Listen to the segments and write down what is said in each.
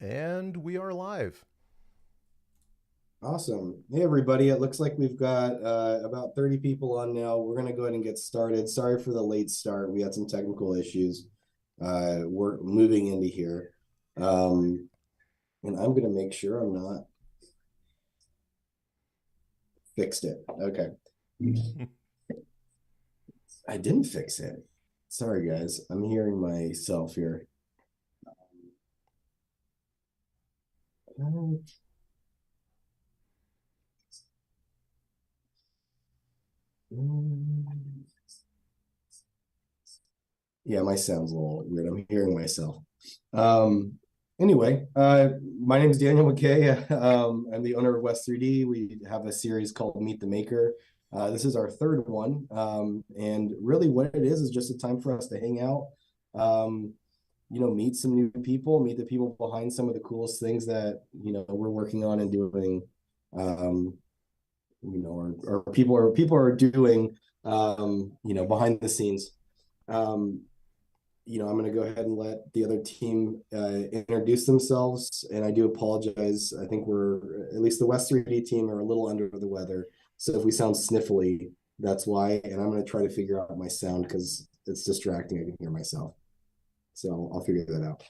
And we are live. Awesome. Hey, everybody. It looks like we've got about 30 people on now. We're going to go ahead and get started. Sorry for the late start. We had some technical issues. We're moving into here. And I'm going to make sure I'm not fixed it. Okay. I didn't fix it. Sorry, guys. I'm hearing myself here. Yeah, my sound's a little weird. I'm hearing myself. Um, anyway, my name is Daniel McKay. I'm the owner of West 3D. We have a series called Meet the Maker. This is our third one. And really what it is just a time for us to hang out, meet some new people, meet the people behind some of the coolest things that, we're working on and doing, or people are doing, behind the scenes. Um, I'm going to go ahead and let the other team introduce themselves. And I do apologize. I think at least the West 3D team are a little under the weather. So if we sound sniffly, that's why. And I'm going to try to figure out my sound because it's distracting. I can hear myself. So I'll figure that out.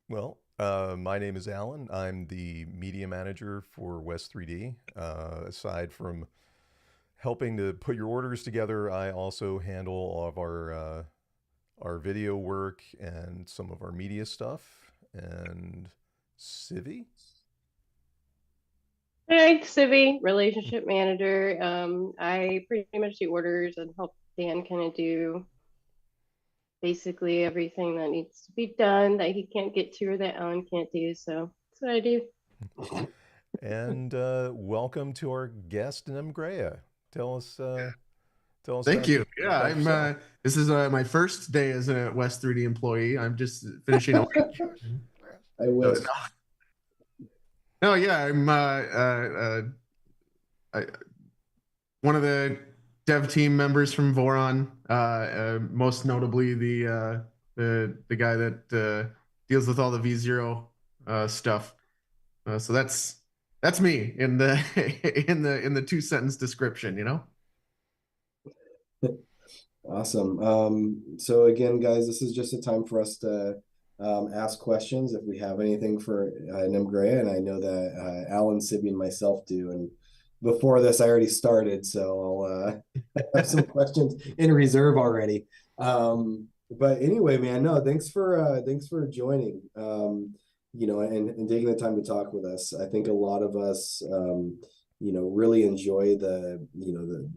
Well, my name is Alan. I'm the media manager for West 3D. Aside from helping to put your orders together, I also handle all of our video work and some of our media stuff. And Civi? Hi, Civi, relationship manager. I pretty much do orders and help Dan kind of do basically everything that needs to be done that he can't get to or that Alan can't do. So that's what I do. And welcome to our guest, Nemgrea. Tell us, uh, tell us Thank about you. Yeah, about I'm. yourself. This is my first day as a West 3D employee. I'm just finishing a week. I wish. No, no, yeah, I'm one of the dev team members from Voron. Most notably, the guy that deals with all the V0 stuff. So that's me in the in the two-sentence description. Awesome. So again, guys, this is just a time for us to ask questions if we have anything for Nemgrea, and I know that Alan, Sibby, and myself do. And before this, I already started, so I'll have some questions in reserve already. But anyway, man, no, thanks for joining. And taking the time to talk with us. I think a lot of us really enjoy the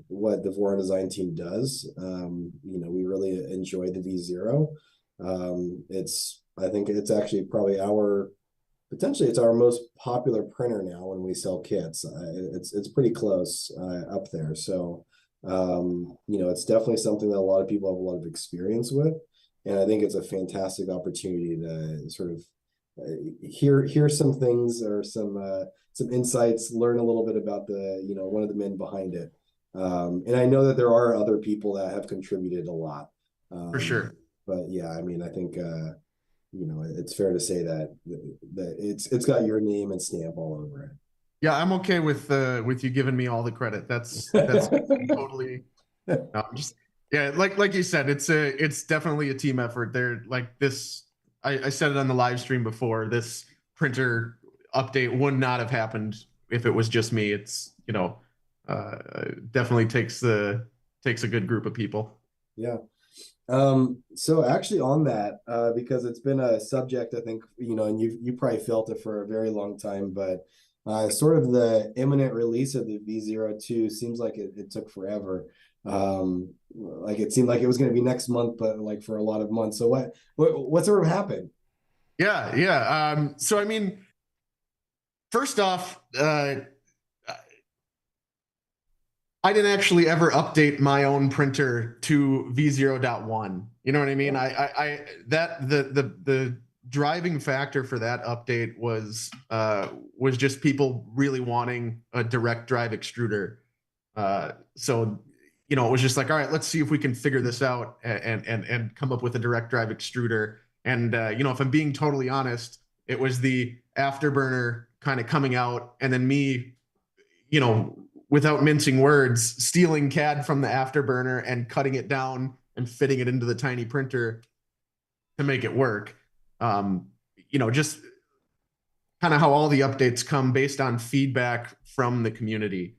what the Voron design team does. We really enjoy the V0. I think it's actually probably potentially it's our most popular printer now when we sell kits. It's pretty close up there. So, it's definitely something that a lot of people have a lot of experience with. And I think it's a fantastic opportunity to sort of hear some things or some insights, learn a little bit about one of the men behind it. And I know that there are other people that have contributed a lot. For Um, sure. but yeah, I mean, I think it's fair to say that it's got your name and stamp all over Yeah, I'm okay with you giving me all the credit. That's it. totally. No, I'm just yeah, like you said, it's definitely a team effort. They're like this. I said it on the live stream before. This printer update would not have happened if it was just me. It's definitely takes a good group of people. Yeah. So actually on that, because it's been a subject, I think, and you probably felt it for a very long time, but sort of the imminent release of the V02 seems like it took forever. Like it seemed like it was going to be next month, but like for a lot of months. So what sort of happened? Yeah, yeah. So I mean, first off, I didn't actually ever update my own printer to V0.1. You know what I mean? I that the driving factor for that update was just people really wanting a direct drive extruder. So it was just like, all right, let's see if we can figure this out and come up with a direct drive extruder. And if I'm being totally honest, it was the afterburner kind of coming out, and then me, without mincing words, stealing CAD from the afterburner and cutting it down and fitting it into the tiny printer to make it work. Just kind of how all the updates come based on feedback from the community.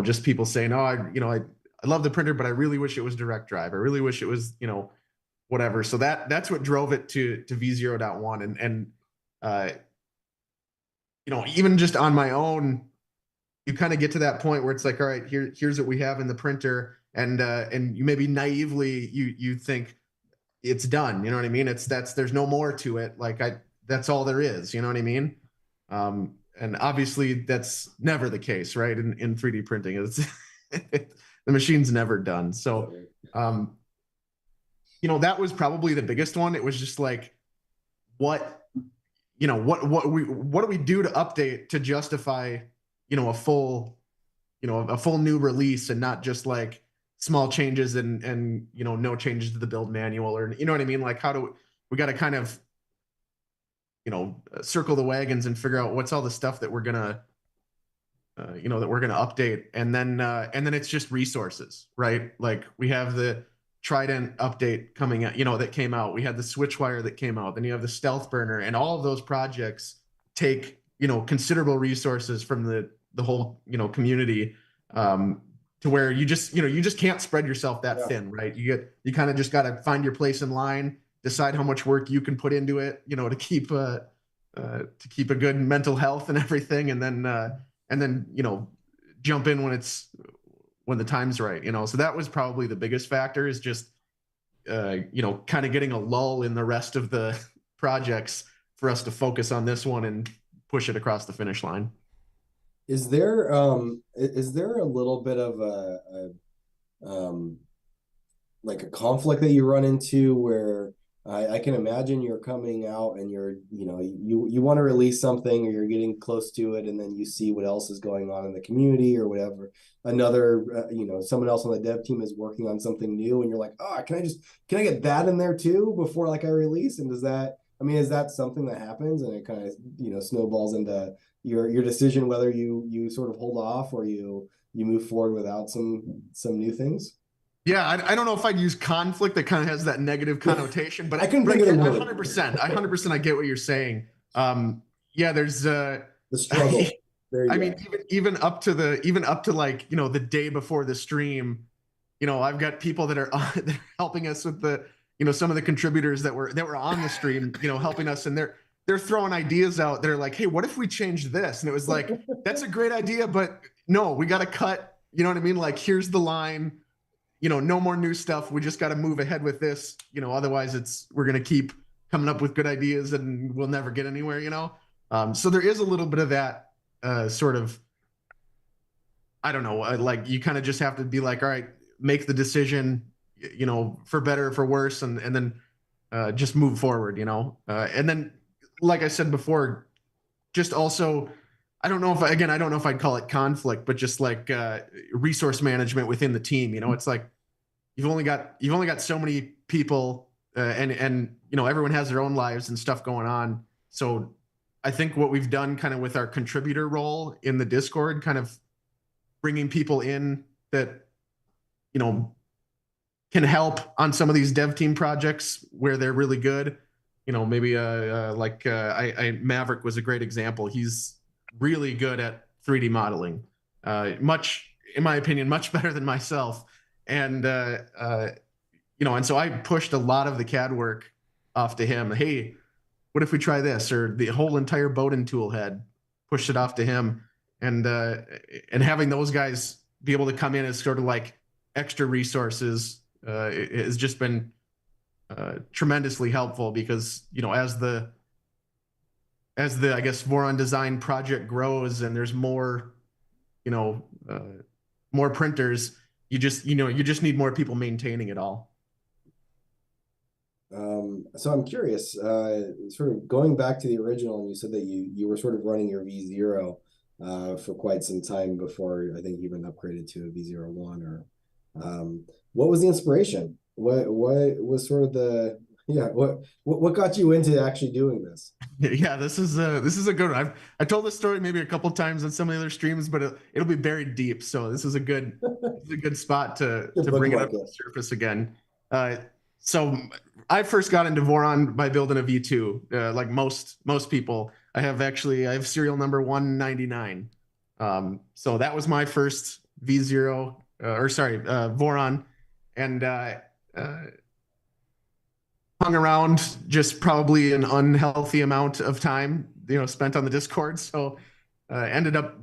Just people saying, "Oh, I love the printer, but I really wish it was direct drive. I really wish it was, whatever." So that's what drove it to V0.1. Even just on my own, you kind of get to that point where it's like, all right, here's what we have in the printer, and you maybe naively you think it's done. You know what I mean? There's no more to it. That's all there is. You know what I mean? And obviously that's never the case, right? In 3D printing, it's the machine's never done. So, that was probably the biggest one. It was just like, what do we do to update to justify, a full new release, and not just like small changes and no changes to the build manual, or you know what I mean? Like, we got to kind of circle the wagons and figure out what's all the stuff that we're gonna update, and then it's just resources, right? Like, we have the Trident update coming out, that came out. We had the Switchwire that came out. Then you have the Stealth Burner, and all of those projects take considerable resources from the whole community, to where you just can't spread yourself that thin, right? You kind of just got to find your place in line, decide how much work you can put into it, to keep a good mental health and everything, and then jump in when the time's right. So that was probably the biggest factor, is just kind of getting a lull in the rest of the projects for us to focus on this one and push it across the finish line. Is there a little bit of like a conflict that you run into, where I can imagine you're coming out and you want to release something, or you're getting close to it, and then you see what else is going on in the community or whatever. Another, someone else on the dev team is working on something new, and you're like, oh, can I get that in there too before I release? And is that something that happens, and it kind of, snowballs into your decision whether you sort of hold off, or you move forward without some new things? Yeah, I don't know if I'd use conflict. That kind of has that negative connotation, but I couldn't think of the word. 100%, I get what you're saying. Yeah, there's the struggle. I mean, even up to like, the day before the stream, I've got people that are helping us with the, some of the contributors that were on the stream, helping us, and they're throwing ideas out. They're like, hey, what if we change this? And it was like, that's a great idea, but no, we got to cut. You know what I mean? Like, here's the line. No more new stuff. We just got to move ahead with this. Otherwise we're going to keep coming up with good ideas and we'll never get anywhere, So there is a little bit of that sort of, I don't know, like, you kind of just have to be like, all right, make the decision, for better or for worse, and then just move forward, and then, like I said before, just also, I don't know if I'd call it conflict, but just like resource management within the team. It's like, you've only got so many people, and everyone has their own lives and stuff going on. So I think what we've done kind of with our contributor role in the Discord, kind of bringing people in that can help on some of these dev team projects where they're really good. Maybe Maverick was a great example. He's really good at 3D modeling, in my opinion, much better than myself. And and so I pushed a lot of the CAD work off to him. Hey, what if we try this? Or the whole entire Bowden tool head, pushed it off to him. And having those guys be able to come in as sort of like extra resources has just been tremendously helpful, because as the I guess Voron design project grows and there's more more printers, you just need more people maintaining it all. So I'm curious, sort of going back to the original, and you said that you were sort of running your V0 for quite some time before I think you even upgraded to a V01, or what was the inspiration? What was sort of Yeah. What got you into actually doing this? Yeah, this is a good one. I told this story maybe a couple times on some of the other streams, but it'll be buried deep. So this is a good spot To to bring it up bookmark to it. the surface again. Uh, so I first got into Voron by building a V2. Like most people, I have serial number 199. So that was my first V0, Voron, and uh, hung around just probably an unhealthy amount of time, spent on the Discord. So ended up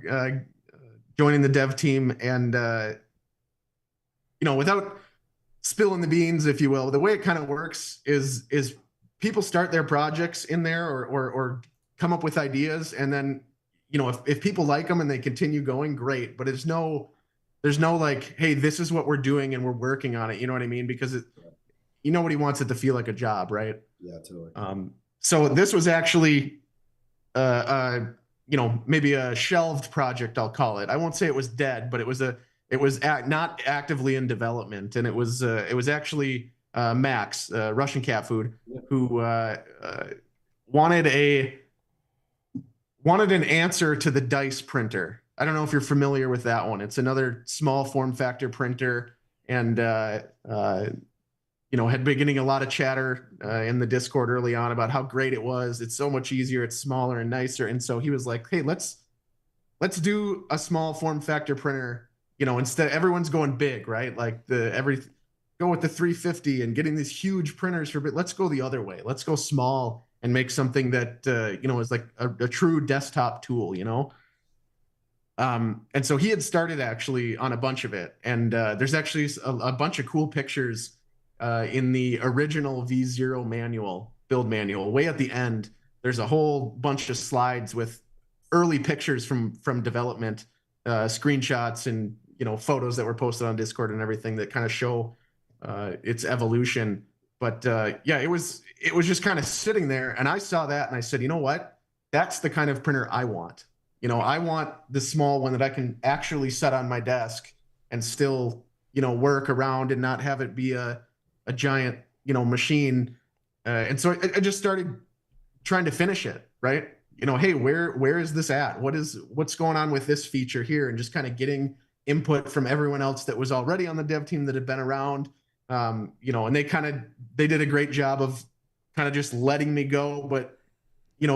joining the dev team, and without spilling the beans, if you will, the way it kind of works is people start their projects in there, or come up with ideas, and then if people like them and they continue going, great. But there's no like, hey, this is what we're doing and we're working on it. You know what I mean? Because nobody wants it to feel like a job, right? Yeah, totally. So this was actually, maybe a shelved project, I'll call it. I won't say it was dead, but it was not actively in development, and it was actually Max, Russian cat food, who wanted an answer to the dice printer. I don't know if you're familiar with that one. It's another small form factor printer, and had been getting a lot of chatter in the Discord early on about how great it was. It's so much easier, it's smaller and nicer. And so he was like, hey, let's do a small form factor printer. Instead, everyone's going big, right? Like go with the 350 and getting these huge printers for, but let's go the other way. Let's go small and make something that is like a true desktop tool. And so he had started actually on a bunch of it, and there's actually a bunch of cool pictures in the original V0 build manual. Way at the end, there's a whole bunch of slides with early pictures from development, screenshots, and photos that were posted on Discord and everything that kind of show its evolution. But yeah, it was just kind of sitting there, and I saw that and I said, you know what? That's the kind of printer I want. I want the small one that I can actually set on my desk and still work around and not have it be a giant machine. And so I just started trying to finish it, right? Hey, where is this at? What's going on with this feature here? And just kind of getting input from everyone else that was already on the dev team that had been around. And they did a great job of kind of just letting me go, but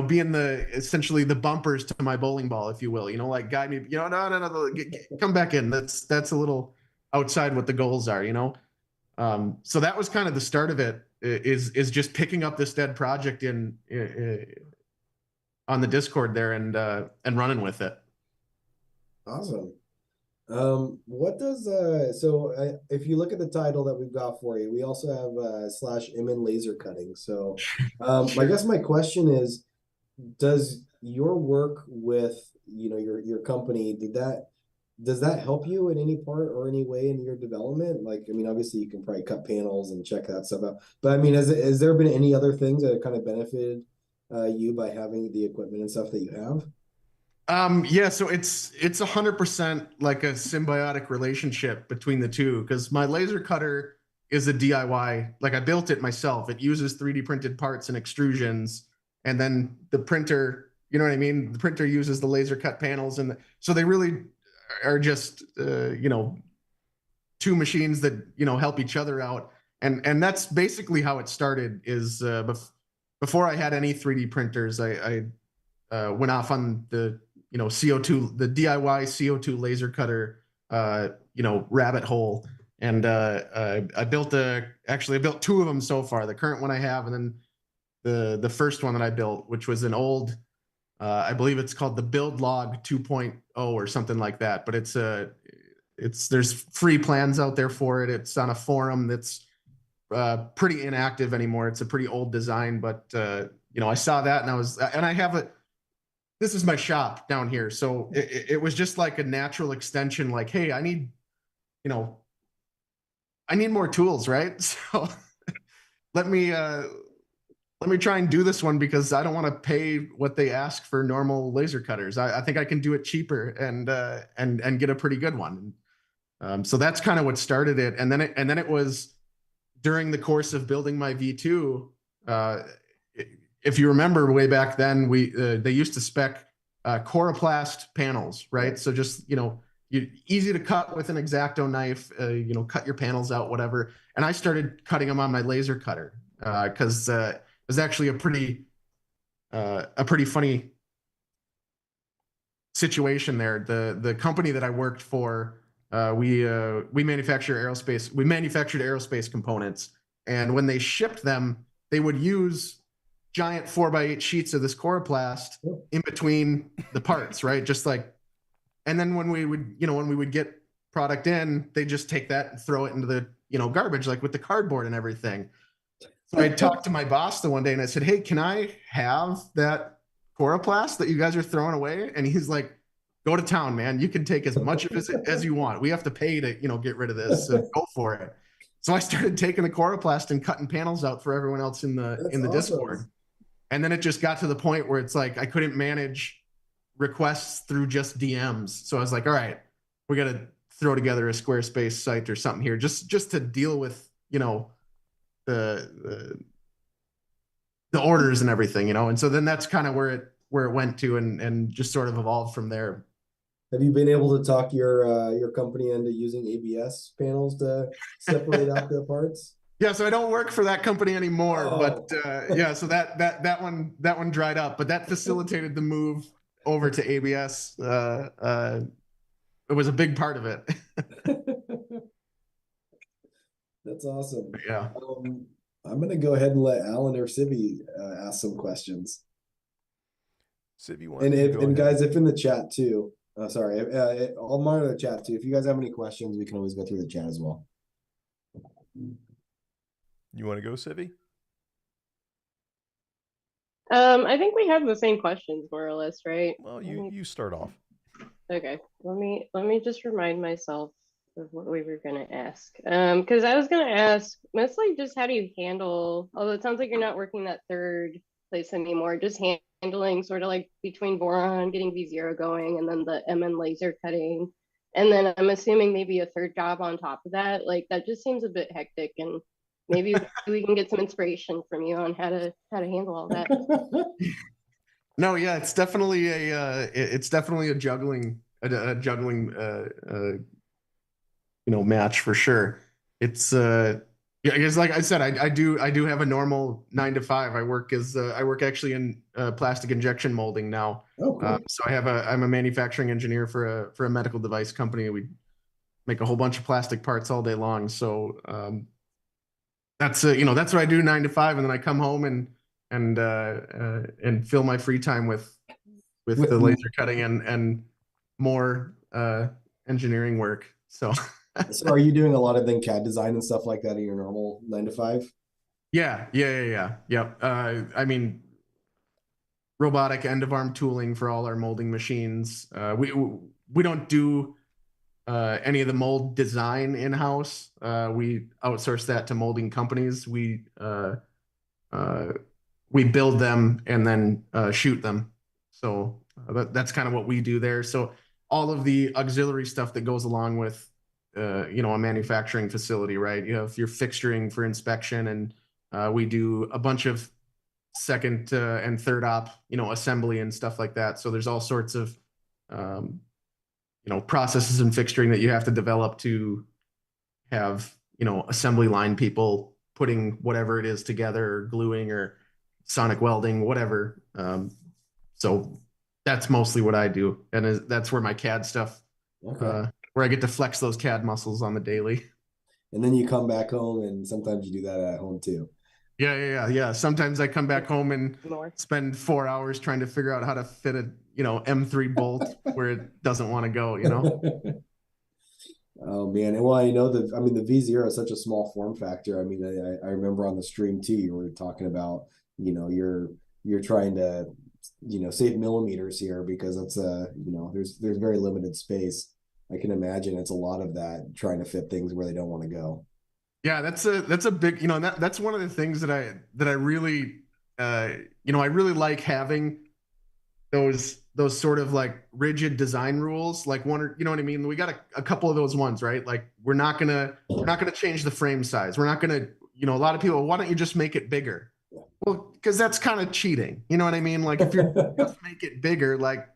being essentially the bumpers to my bowling ball, if you will, like guide me, no, come back in. That's a little outside what the goals are, So that was kind of the start of it, is just picking up this dead project on the Discord there and running with it. Awesome. What does if you look at the title that we've got for you, we also have /Imin laser cutting. So I guess my question is, does your work with your company, does that help you in any part or any way in your development? Like, I mean, obviously you can probably cut panels and check that stuff out, but I mean, has there been any other things that have kind of benefited you by having the equipment and stuff that you have? Yeah, so it's 100% like a symbiotic relationship between the two, because my laser cutter is a DIY. Like, I built it myself. It uses 3D printed parts and extrusions, and then the printer, you know what I mean? The printer uses the laser cut panels, and so they really are just two machines that help each other out. And that's basically how it started. Is before I had any 3D printers, I went off on the CO2, the DIY CO2 laser cutter, rabbit hole. And I built two of them so far. The current one I have, and then the first one that I built, which was an old, I believe it's called the Build Log 2.0 or something like that. But there's free plans out there for it. It's on a forum that's pretty inactive anymore. It's a pretty old design, but I saw that and I have it. This is my shop down here. So it was just like a natural extension. Like, hey, I need more tools, right? So let me try and do this one, because I don't want to pay what they ask for normal laser cutters. I think I can do it cheaper and get a pretty good one. So that's kind of what started it. And then it was during the course of building my V2, Uh, if you remember way back then, they used to spec coroplast panels, right? So just, easy to cut with an X-Acto knife, cut your panels out, whatever. And I started cutting them on my laser cutter because it was actually a pretty funny situation there. The company that I worked for, we manufactured aerospace components, and when they shipped them, they would use giant 4x8 sheets of this coroplast in between the parts, right? Just like, and then when we would get product in, they just take that and throw it into the garbage, like with the cardboard and everything. So I talked to my boss the one day and I said, "Hey, can I have that coroplast that you guys are throwing away?" And he's like, "Go to town, man. You can take as much of it as you want. We have to pay to, get rid of this. So go for it." So I started taking the coroplast and cutting panels out for everyone else in the Awesome. Discord. And then it just got to the point where it's like I couldn't manage requests through just DMs. So I was like, all right, we got to throw together a Squarespace site or something here just to deal with, the orders and everything, And so then that's kind of where it went to and just sort of evolved from there. Have you been able to talk your company into using ABS panels to separate out the parts? Yeah, so I don't work for that company anymore, but yeah, so that one dried up, but that facilitated the move over to ABS. It was a big part of it. That's awesome. Yeah. I'm gonna go ahead and let Alan or Sibby ask some questions. Sibby, and guys, if in the chat too, sorry, I'll monitor the chat too. If you guys have any questions, we can always go through the chat as well. You want to go, Sibby? I think we have the same questions more or less, right? Well, you start off. Okay, let me just remind myself of what we were gonna ask. Because I was gonna ask mostly just how do you handle, although it sounds like you're not working that third place anymore, just handling sort of like between Voron, getting V0 going, and then the MN laser cutting. And then I'm assuming maybe a third job on top of that. Like that just seems a bit hectic, and maybe we can get some inspiration from you on how to handle all that. No, yeah, it's definitely a juggling match for sure. It's yeah, I guess like I said, I do have a normal 9 to 5. I work actually in plastic injection molding now. Oh, cool. So I'm a manufacturing engineer for a medical device company. We make a whole bunch of plastic parts all day long. So that's that's what I do 9 to 5, and then I come home and fill my free time with the laser cutting and more engineering work. So So are you doing a lot of then CAD design and stuff like that in your normal 9 to 5? Yeah. I mean, robotic end of arm tooling for all our molding machines. We don't do any of the mold design in house. We outsource that to molding companies. We build them and then shoot them. So that's kind of what we do there. So all of the auxiliary stuff that goes along with a manufacturing facility, right? You have your fixturing for inspection, and we do a bunch of second and third op, assembly and stuff like that. So there's all sorts of processes and fixturing that you have to develop to have assembly line people putting whatever it is together, or gluing or sonic welding, whatever. So that's mostly what I do, and that's where my CAD stuff, where I get to flex those CAD muscles on the daily. And then you come back home, and sometimes you do that at home too. Yeah. Sometimes I come back home and spend 4 hours trying to figure out how to fit a M3 bolt where it doesn't want to go. Oh man, and well, the V0 is such a small form factor. I mean, I remember on the stream too, you were talking about you're trying to save millimeters here because it's there's very limited space. I can imagine it's a lot of that, trying to fit things where they don't want to go. Yeah, that's a big, that's one of the things that I really I really like having those sort of like rigid design rules, like one, or what I mean? We got a couple of those ones, right? Like we're not gonna change the frame size. We're not gonna, a lot of people, why don't you just make it bigger? Well, because that's kind of cheating. You know what I mean? Like if you're just make it bigger, like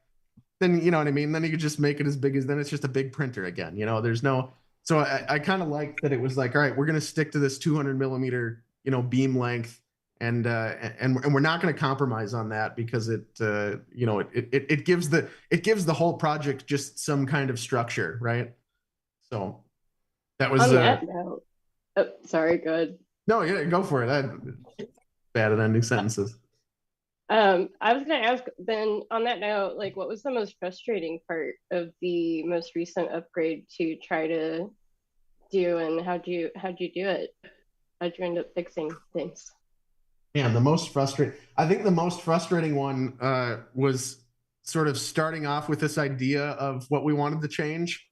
then you know what I mean? Then you could just make it as big as then it's just a big printer again. You know, there's no so I kind of like that it was like, all right, we're gonna stick to this 200 millimeter, you know, beam length and we're not going to compromise on that because it you know it gives the whole project just some kind of structure, right? So that was On that note, oh, sorry, go ahead. no, yeah, go for it. I'm bad at ending sentences. I was gonna ask then on that note, like what was the most frustrating part of the most recent upgrade to try to do, and how'd you do it? How'd you end up fixing things? Yeah, the most frustrating. I think the most frustrating one was sort of starting off with this idea of what we wanted to change.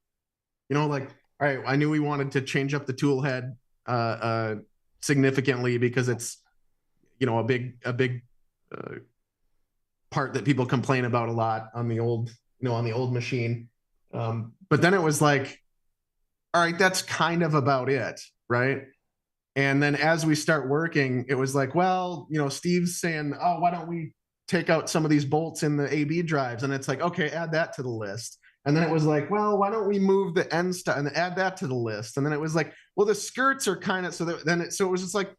You know, like, all right, I knew we wanted to change up the tool head significantly because it's, you know, a big part that people complain about a lot on the old, you know, on the old machine. But then it was like, all right, that's kind of about it, right? And then as we start working, it was like, well, you know, Steve's saying, oh, why don't we take out some of these bolts in the AB drives? And it's like, okay, add that to the list. And then it was like, well, why don't we move the end stuff and add that to the list? And then it was like, well, the skirts are kind of so that then so it was just like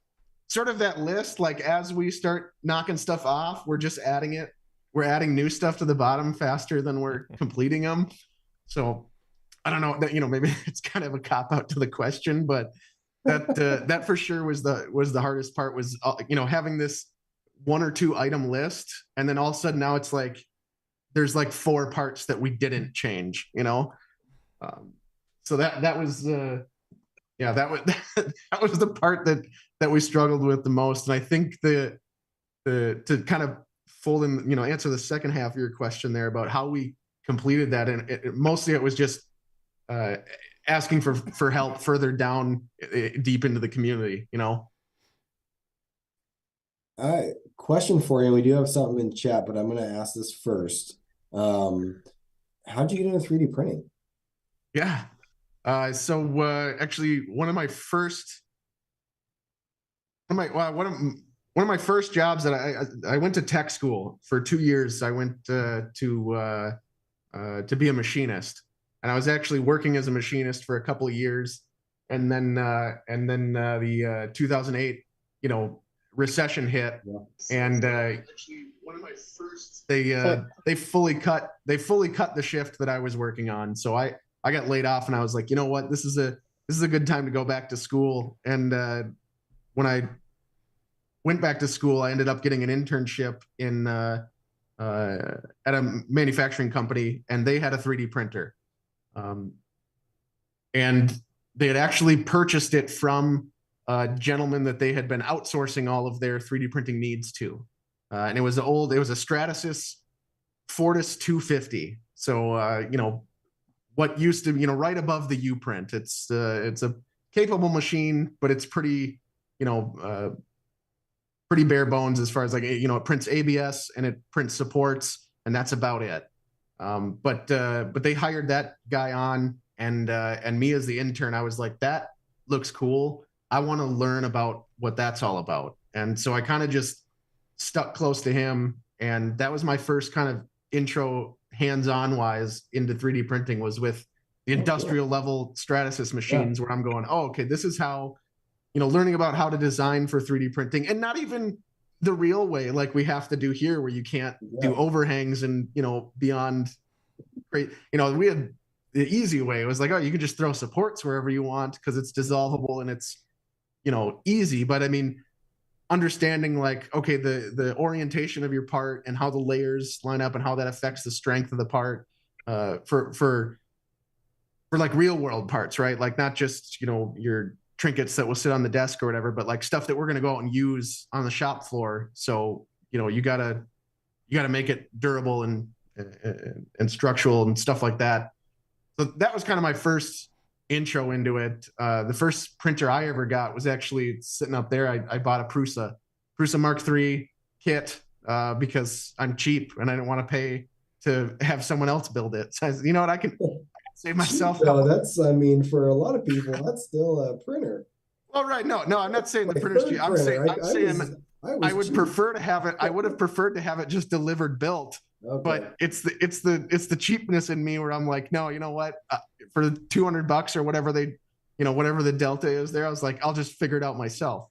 sort of that list. Like as we start knocking stuff off, we're just adding it. We're adding new stuff to the bottom faster than we're completing them. So I don't know that, you know, maybe it's kind of a cop out to the question, but that for sure was the hardest part was, you know, having this 1 or 2 item list. And then all of a sudden now it's like, there's like 4 parts that we didn't change, you know? So that was, yeah, that was, that was the part that we struggled with the most. And I think to kind of fold in, you know, answer the second half of your question there about how we completed that. And mostly it was just, asking for help further down deep into the community, you know? All right, question for you. We do have something in chat, but I'm going to ask this first. How'd you get into 3D printing? Yeah. So actually one of my first jobs that I went to tech school for 2 years. I went to be a machinist. And I was actually working as a machinist for a couple of years, and then the 2008, you know, recession hit, and actually one of my first they fully cut the shift that I was working on, so I got laid off, and I was like, you know what, this is a good time to go back to school. And when I went back to school, I ended up getting an internship in at a manufacturing company, and they had a 3D printer. And they had actually purchased it from a gentleman that they had been outsourcing all of their 3D printing needs to. And it was a Stratasys Fortis 250. So, you know, what used to, you know, right above the U-print. It's a capable machine, but it's pretty, you know, pretty bare bones as far as like, you know, it prints ABS and it prints supports, and that's about it. But they hired that guy on, and me as the intern, I was like, that looks cool. I want to learn about what that's all about. And so I kind of just stuck close to him. And that was my first kind of intro hands-on wise into 3D printing, was with the industrial level Stratasys machines, where I'm going, oh, okay, this is how, you know, learning about how to design for 3D printing, and not even the real way like we have to do here, where you can't do overhangs and, you know, beyond great, you know, we had the easy way. It was like, oh, you can just throw supports wherever you want because it's dissolvable and it's, you know, easy. But I mean, understanding like, okay, the orientation of your part and how the layers line up and how that affects the strength of the part, for like real world parts, right? Like not just, you know, your trinkets that will sit on the desk or whatever, but like stuff that we're going to go out and use on the shop floor. So, you know, you gotta make it durable and structural and stuff like that. So that was kind of my first intro into it. The first printer I ever got was actually sitting up there. I bought a Prusa Mark III kit because I'm cheap and I didn't want to pay to have someone else build it. So you know what, I can save myself. No, that's, I mean, for a lot of people, that's still a printer. Well, right. No, I'm not saying the printer's cheap. I'm saying I would prefer to have it. I would have preferred to have it just delivered built. Okay. But it's the cheapness in me where I'm like, no, you know what? For $200 or whatever whatever the delta is there, I was like, I'll just figure it out myself,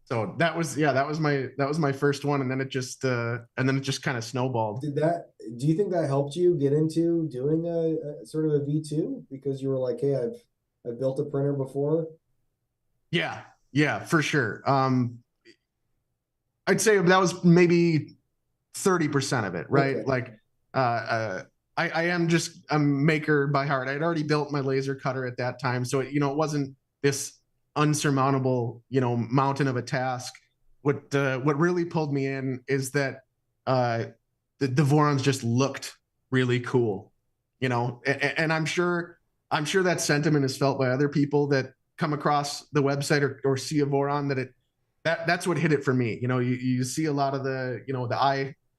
So that was my first one, and then it just kind of snowballed. Do you think that helped you get into doing a sort of a V2 because you were like, hey, I've built a printer before? Yeah, for sure. I'd say that was maybe 30% of it, right? Okay. Like, I am just a maker by heart. I'd already built my laser cutter at that time, so it wasn't this unsurmountable, mountain of a task. What really pulled me in is that the Vorons just looked really cool, and I'm sure that sentiment is felt by other people that come across the website or see a Voron, that's what hit it for me. You see a lot of the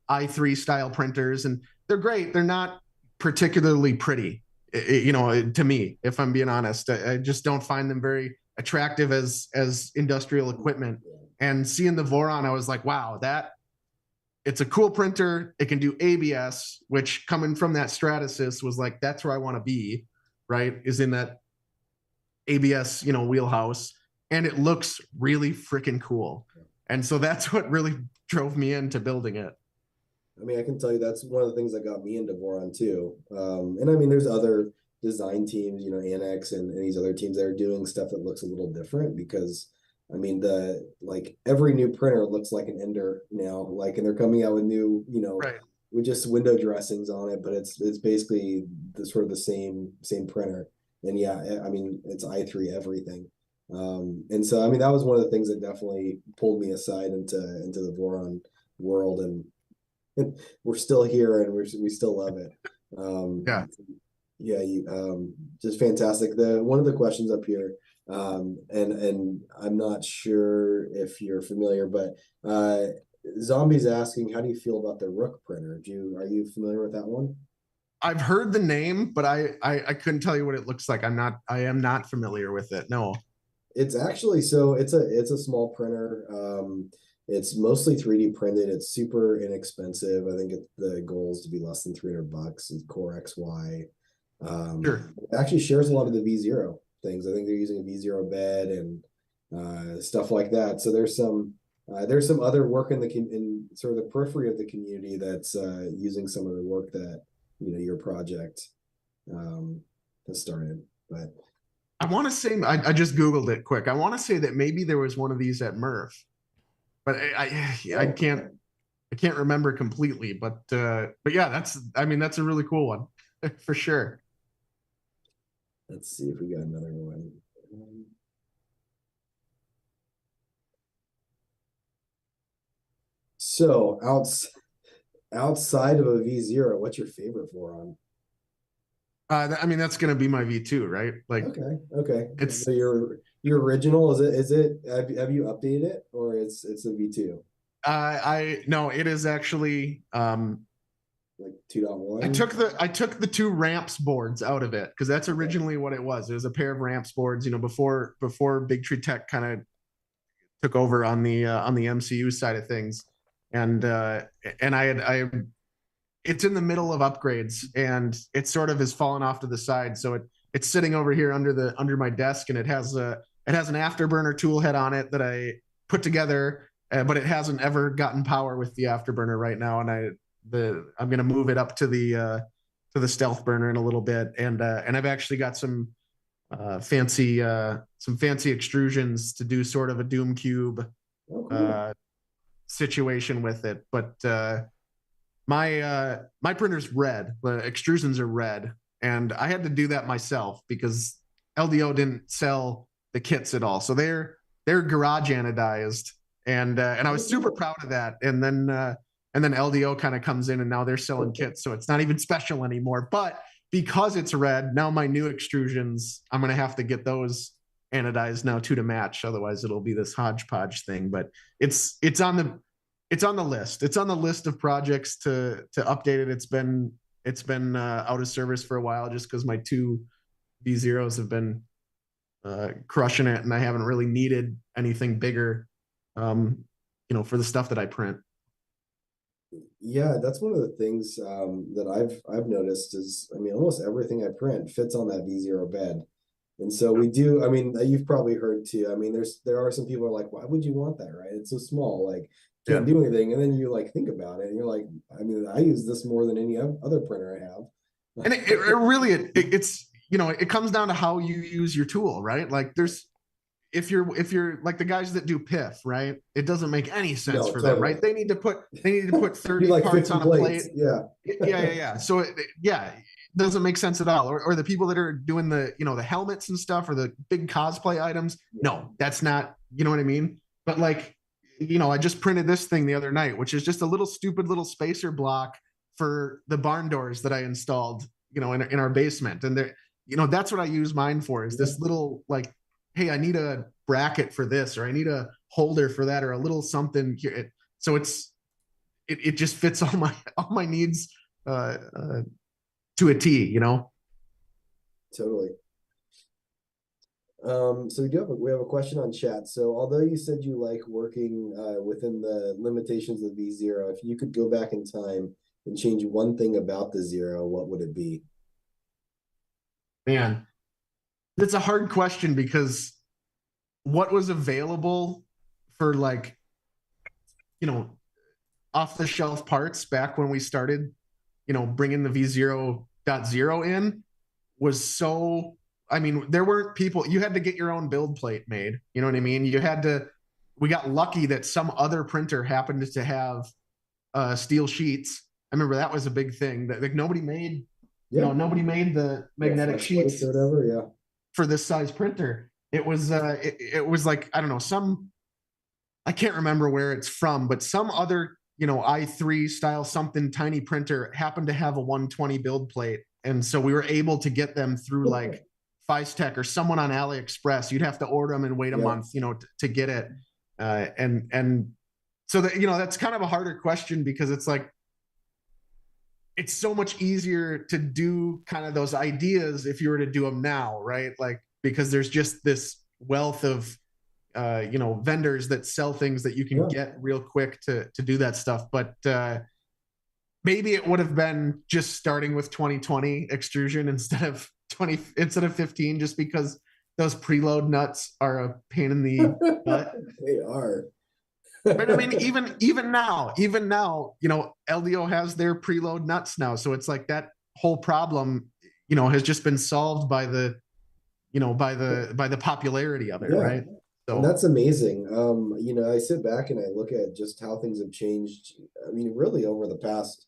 i3 style printers, and they're great. They're not particularly pretty, to me, if I'm being honest. I just don't find them very attractive as industrial equipment. And seeing the Voron, I was like, wow, it's a cool printer. It can do ABS, which coming from that Stratasys was like, that's where I want to be, right? Is in that ABS, wheelhouse. And it looks really freaking cool. And so that's what really drove me into building it. I mean, I can tell you that's one of the things that got me into Voron too. And I mean, there's other design teams, Annex and these other teams that are doing stuff that looks a little different because I mean, every new printer looks like an Ender now, and they're coming out with new, right, with just window dressings on it, but it's basically the sort of the same printer. And yeah, I mean, it's i3 everything. And so, I mean, that was one of the things that definitely pulled me aside into the Voron world, and we're still here and we still love it. Just fantastic. One of the questions up here, and I'm not sure if you're familiar, but Zombie's asking, how do you feel about the Rook printer? Are you familiar with that one? I've heard the name, but I couldn't tell you what it looks like. I am not familiar with it. No. It's actually it's a small printer. It's mostly 3D printed. It's super inexpensive. I think the goal is to be less than $300. It's Core XY. Sure. It actually shares a lot of the V0 things. I think they're using a V0 bed and stuff like that. So there's some other work in sort of the periphery of the community that's using some of the work that your project has started. But I want to say I just Googled it quick. I want to say that maybe there was one of these at Murph, but I can't remember completely. But yeah, that's a really cool one for sure. Let's see if we got another one. So outside of a V0, what's your favorite Voron? That's going to be my V2, right? Like, okay. It's so your original is it? Have you updated it or it's a V2? No, it is actually like 2.1. I took the two ramps boards out of it because that's originally what it was. It was a pair of ramps boards, before Big Tree Tech kind of took over on the MCU side of things, and it's in the middle of upgrades and it sort of has fallen off to the side. So it's sitting over here under my desk, and it has an afterburner tool head on it that I put together, but it hasn't ever gotten power with the afterburner right now. And I'm going to move it up to the stealth burner in a little bit. And I've actually got some fancy extrusions to do sort of a Doom Cube situation with it. But my printer's red. The extrusions are red, and I had to do that myself because LDO didn't sell the kits at all. So they're garage anodized, and I was super proud of that. And then LDO kind of comes in, and now they're selling kits, so it's not even special anymore. But because it's red, now my new extrusions, I'm gonna have to get those anodized now too to match. Otherwise, it'll be this hodgepodge thing. But it's on the list. It's on the list of projects to update it. It's been out of service for a while just because my two V0s have been crushing it, and I haven't really needed anything bigger for the stuff that I print. Yeah, that's one of the things that I've noticed is, I mean, almost everything I print fits on that V0 bed. And so we do, I mean, you've probably heard too. I mean, there are some people who are like, why would you want that, right? It's so small, like can't Yeah. do anything. And then you like think about it and you're like, I mean, I use this more than any other printer I have. And it really, it's, it comes down to how you use your tool, right? Like if you're like the guys that do PIF, right? It doesn't make any sense No, for them, totally. right? They need to put You 30 like parts 50 on a plate. plates. Yeah. Yeah. So it doesn't make sense at all. Or the people that are doing the, the helmets and stuff or the big cosplay items. No, that's not, you know what I mean? But like, I just printed this thing the other night, which is just a little stupid little spacer block for the barn doors that I installed, in our basement. And there, that's what I use mine for, is this little like, hey, I need a bracket for this, or I need a holder for that, or a little something here. So it just fits all my needs to a T, Totally. So we have a question on chat. So although you said you like working within the limitations of V0, if you could go back in time and change one thing about the Zero, what would it be? Man, it's a hard question, because what was available for like, off the shelf parts back when we started, bringing the V0.0 in was so, I mean, there weren't people, you had to get your own build plate made. You know what I mean? We got lucky that some other printer happened to have steel sheets. I remember that was a big thing that like nobody made, nobody made the magnetic sheets or whatever. Yeah. for this size printer. It was it was like, I don't know, I can't remember where it's from, but some other, i3 style something tiny printer happened to have a 120 build plate. And so we were able to get them through like Tech or someone on AliExpress. You'd have to order them and wait a month, to get it. And so that, that's kind of a harder question, because it's like, it's so much easier to do kind of those ideas if you were to do them now, right? Like, because there's just this wealth of vendors that sell things that you can get real quick to do that stuff. But maybe it would have been just starting with 2020 extrusion instead of 15, just because those preload nuts are a pain in the butt. They are. But I mean, even now, LDO has their preload nuts now. So it's like that whole problem, has just been solved by the popularity of it, right? So, and that's amazing. I sit back and I look at just how things have changed. I mean, really over the past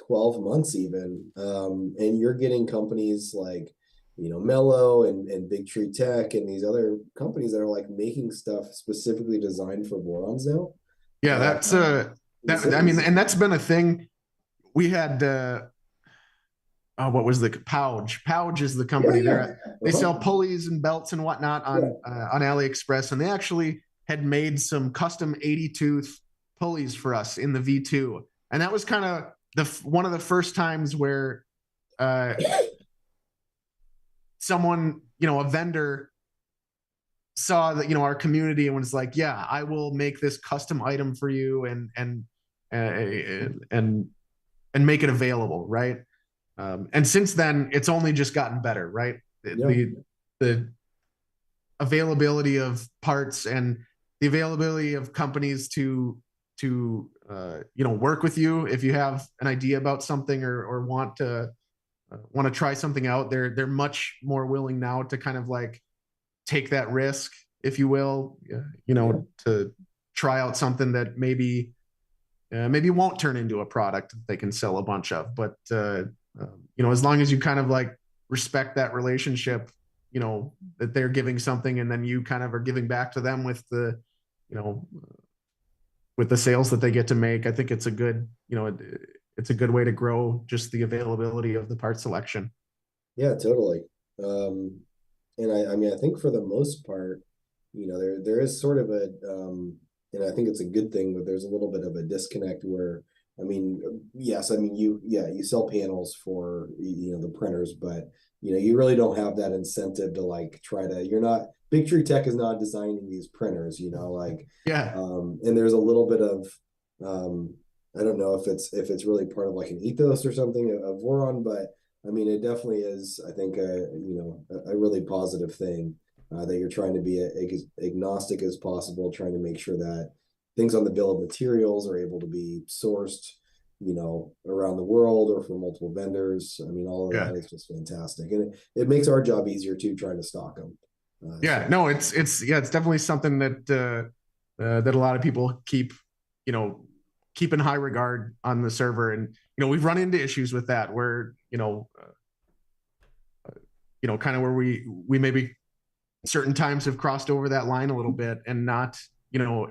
12 months even. And you're getting companies like, Mello and Big Tree Tech and these other companies that are like making stuff specifically designed for Vorons now. Yeah, that's I mean, and that's been a thing. We had what was the Pouch? Pouch is the company. They sell pulleys and belts and whatnot on AliExpress, and they actually had made some custom 80 tooth pulleys for us in the V2, and that was kind of one of the first times where someone, a vendor saw that, our community and was like, yeah, I will make this custom item for you and make it available, right? And since then, it's only just gotten better, right? The availability of parts and the availability of companies to work with you if you have an idea about something or want to try something out. They're much more willing now to kind of like take that risk, if you will, to try out something that maybe won't turn into a product that they can sell a bunch of. But as long as you kind of like respect that relationship, that they're giving something and then you kind of are giving back to them with the, with the sales that they get to make, I think it's a good, it's a good way to grow just the availability of the part selection. Yeah, totally. And I mean, I think for the most part, there is sort of a, and I think it's a good thing, but there's a little bit of a disconnect where I mean, yes, I mean you sell panels for the printers, but you really don't have that incentive to like try to. You're not Big Tree Tech is not designing these printers, like Yeah. and there's a little bit of I don't know if it's really part of like an ethos or something of Voron, but I mean it definitely is. I think a really positive thing that you're trying to be as agnostic as possible, trying to make sure that things on the bill of materials are able to be sourced, around the world or from multiple vendors. I mean, all of Yeah. that is just fantastic, and it makes our job easier too, trying to stock them. Yeah. So No, it's definitely something that a lot of people keep in high regard on the server, and we've run into issues with that where kind of where we maybe certain times have crossed over that line a little bit and not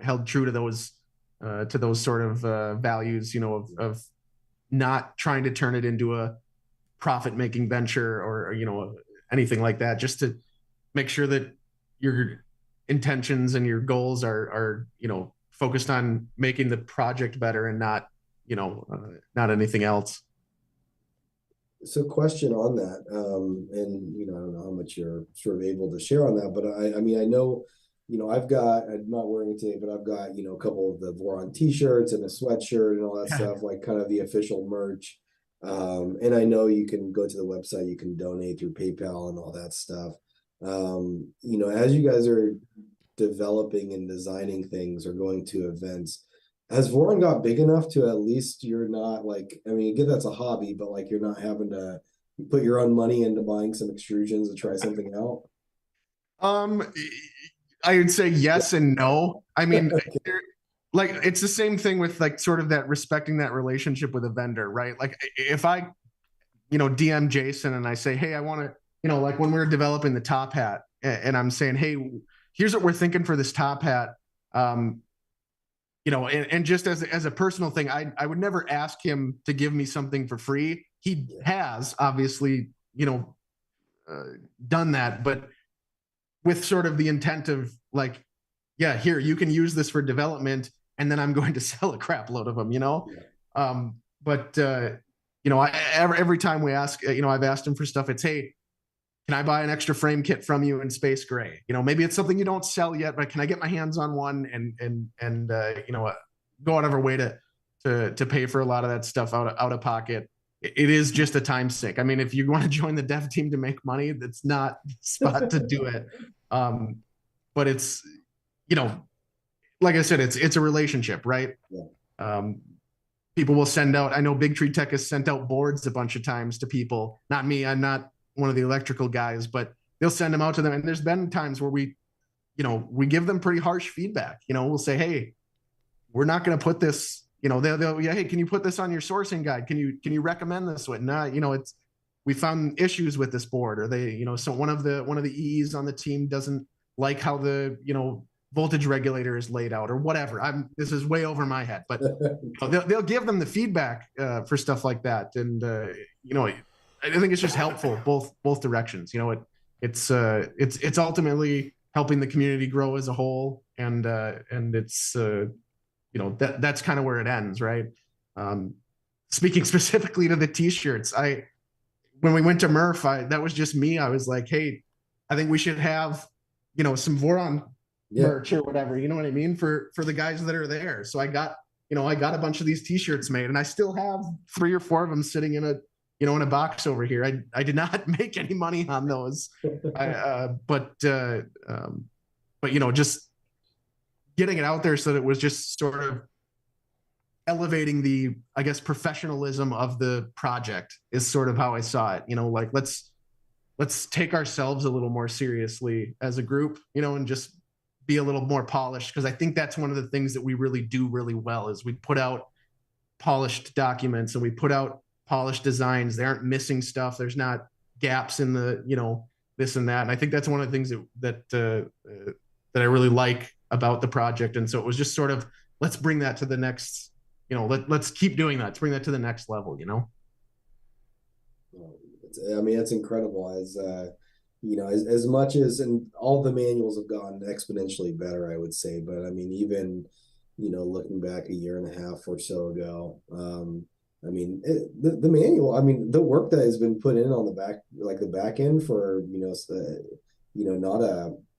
held true to those sort of values of not trying to turn it into a profit making venture or anything like that, just to make sure that your intentions and your goals are focused on making the project better and not not anything else. So question on that, and I don't know how much you're sort of able to share on that, but I mean, I know, I'm not wearing it today, but I've got, a couple of the Voron t-shirts and a sweatshirt and all that Yeah. stuff, like kind of the official merch. And I know you can go to the website, you can donate through PayPal and all that stuff. As you guys are developing and designing things or going to events, has Voron got big enough to at least you're not like, I mean, again, that's a hobby, but like you're not having to put your own money into buying some extrusions to try something out? Um, I would say yes and no. I mean, like it's the same thing with like sort of that respecting that relationship with a vendor, right? Like if I, DM Jason and I say, hey, I want to, like when we were developing the top hat, and I'm saying, hey, here's what we're thinking for this top hat. Um, and just as a personal thing, I would never ask him to give me something for free. He has obviously, uh, done that, but with sort of the intent of like, yeah, here, you can use this for development, and then I'm going to sell a crap load of them, Yeah. But every time we ask, I've asked him for stuff. It's, hey, can I buy an extra frame kit from you in space gray? Maybe it's something you don't sell yet, but can I get my hands on one and go out of our way to pay for a lot of that stuff out of pocket. It is just a time sink. I mean, if you want to join the dev team to make money, that's not the spot to do it. But it's, like I said, it's a relationship, right? Yeah. People will send out. I know Big Tree Tech has sent out boards a bunch of times to people. Not me. I'm not one of the electrical guys, but they'll send them out to them. And there's been times where we give them pretty harsh feedback. We'll say, hey, we're not going to put this. They'll yeah, hey, can you put this on your sourcing guide? Can you recommend this one? No, we found issues with this board, or so one of the EEs on the team doesn't like how the voltage regulator is laid out or whatever. This is way over my head, but they'll give them the feedback for stuff like that, and I think it's just helpful both directions. It's ultimately helping the community grow as a whole, and it's that's kind of where it ends, right? Speaking specifically to the t-shirts, when we went to Murph, that was just me. I was like, hey, I think we should have some Voron merch or whatever, you know what I mean, for the guys that are there. So I got a bunch of these t-shirts made, and I still have 3 or 4 of them sitting in a box over here. I did not make any money on those, but just getting it out there so that it was just sort of elevating the, I guess, professionalism of the project is sort of how I saw it. Like let's take ourselves a little more seriously as a group, and just be a little more polished, because I think that's one of the things that we really do really well is we put out polished documents and we put out polished designs. They aren't missing stuff. There's not gaps in the this and that. And I think that's one of the things that I really like about the project. And so it was just sort of, let's bring that to the next, let's keep doing that. Let's bring that to the next level, I mean, it's incredible as much as, and all the manuals have gone exponentially better, I would say. But I mean, even looking back a year and a half or so ago. I mean, the manual, I mean, the work that has been put in on the back, like the back end for,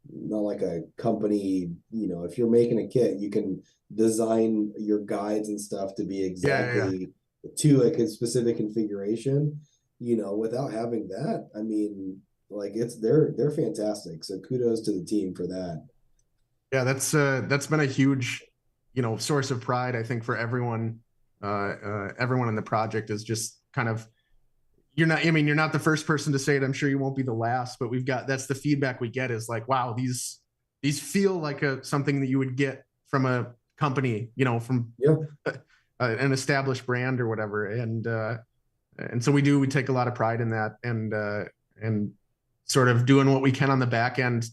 not like a company, if you're making a kit, you can design your guides and stuff to be Yeah. exactly to like a specific configuration, without having that. I mean, like they're fantastic. So kudos to the team for that. Yeah, that's been a huge, source of pride, I think, for everyone. Everyone in the project is just kind of, you're not the first person to say it. I'm sure you won't be the last, but that's the feedback we get is like, wow, these feel like something that you would get from a company, from Yeah. an established brand or whatever. And so we take a lot of pride in that, and sort of doing what we can on the back end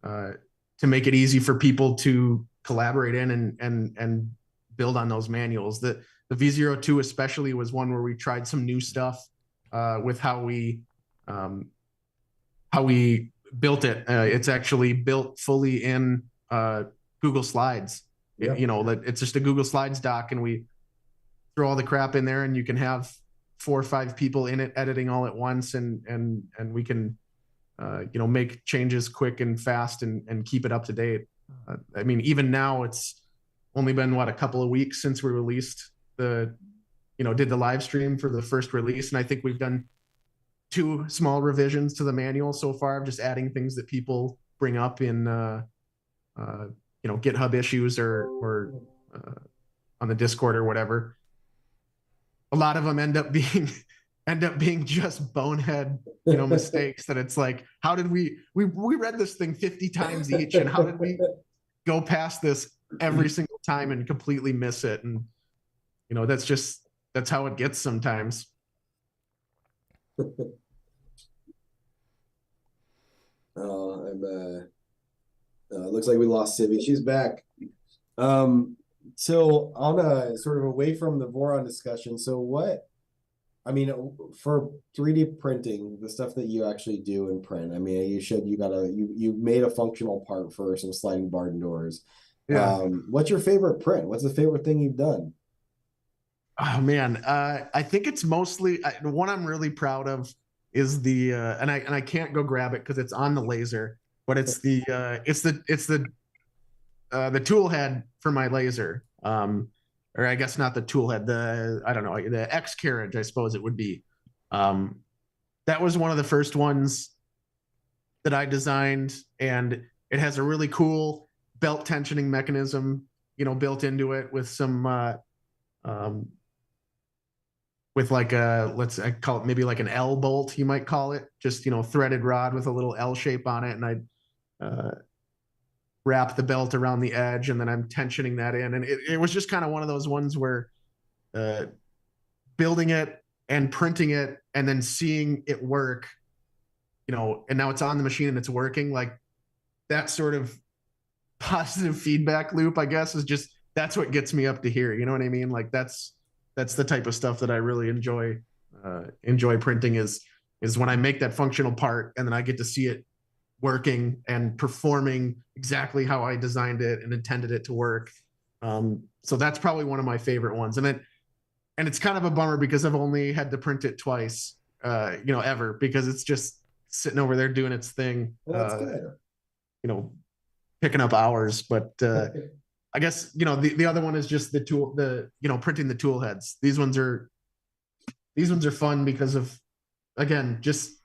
uh, to make it easy for people to collaborate in and build on those manuals. The V02 especially was one where we tried some new stuff with how we built it. It's actually built fully in Google Slides. Yeah. It's just a Google Slides doc, and we throw all the crap in there, and you can have 4 or 5 people in it editing all at once, and we can make changes quick and fast and keep it up to date. I mean, even now it's only been a couple of weeks since we released did the live stream for the first release, and I think we've done 2 small revisions to the manual so far of just adding things that people bring up in GitHub issues or on the Discord or whatever. A lot of them end up being just bonehead mistakes that it's like, how did we read this thing 50 times each, and how did we go past this every single time and completely miss it? And that's how it gets sometimes. Looks like we lost Sibby. She's back. So on a sort of away from the Voron discussion, I mean, for 3D printing, the stuff that you actually do in print, I mean, you said you made a functional part for some sliding barn doors. Yeah. What's your favorite print? What's the favorite thing you've done? Oh man, I think it's mostly the one I'm really proud of is and I can't go grab it because it's on the laser, but it's the tool head for my laser. Or I guess not the tool head, I don't know, the X carriage, I suppose it would be. That was one of the first ones that I designed, and it has a really cool belt tensioning mechanism, built into it with some with like I call it maybe like an L bolt, you might call it, just threaded rod with a little L shape on it, and I wrap the belt around the edge, and then I'm tensioning that in, and it was just kind of one of those ones where building it and printing it and then seeing it work, and now it's on the machine and it's working, like that sort of positive feedback loop, I guess, that's what gets me up to here. You know what I mean? Like that's the type of stuff that I really enjoy printing is when I make that functional part and then I get to see it working and performing exactly how I designed it and intended it to work. So that's probably one of my favorite ones. And it's kind of a bummer because I've only had to print it twice, ever, because it's just sitting over there doing its thing. Well, that's good. Picking up hours, but I guess the other one is just printing the tool heads. These ones are fun because of, again, just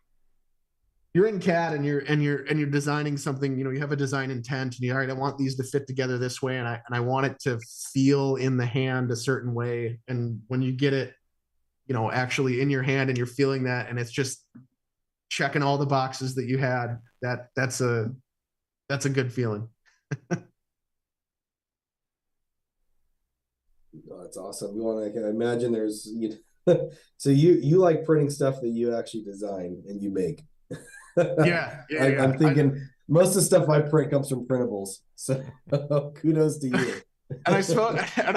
you're in CAD and you're designing something. You have a design intent, and all right, I want these to fit together this way, and I want it to feel in the hand a certain way. And when you get it, actually in your hand and you're feeling that, and it's just checking all the boxes that you had, that's a good feeling. Oh, that's awesome. I can imagine there's so you like printing stuff that you actually design and you make. Yeah. I'm thinking most of the stuff I print comes from printables. So kudos to you. And I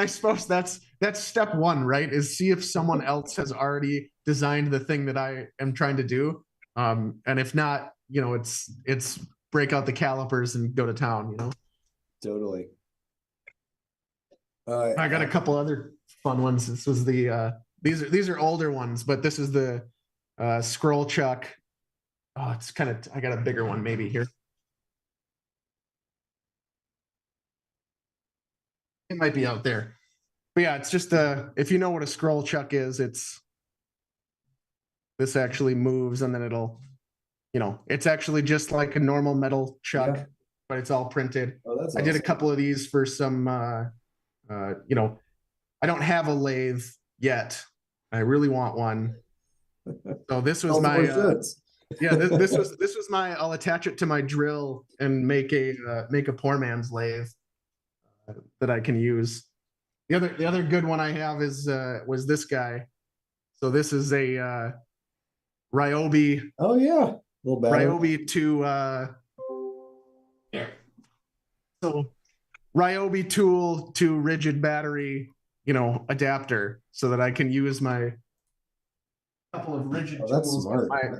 suppose that's step one, right? Is see if someone else has already designed the thing that I am trying to do. And if not, it's break out the calipers and go to town, Totally. I got a couple other fun ones. This was the these are older ones, but this is the scroll chuck. Oh, it's kind of, I got a bigger one maybe here. It might be out there. But yeah, it's just if you know what a scroll chuck is, it's this actually moves and then it'll, it's actually just like a normal metal chuck, Yeah. but it's all printed. Oh, that's I did a awesome. couple of these for some I don't have a lathe yet. I really want one. So this was my this was my, I'll attach it to my drill and make a poor man's lathe that I can use. The other good one I have is was this guy. So this is a Ryobi. Oh yeah, a little better. Ryobi to so Ryobi tool to rigid battery, adapter, so that I can use my couple of rigid tools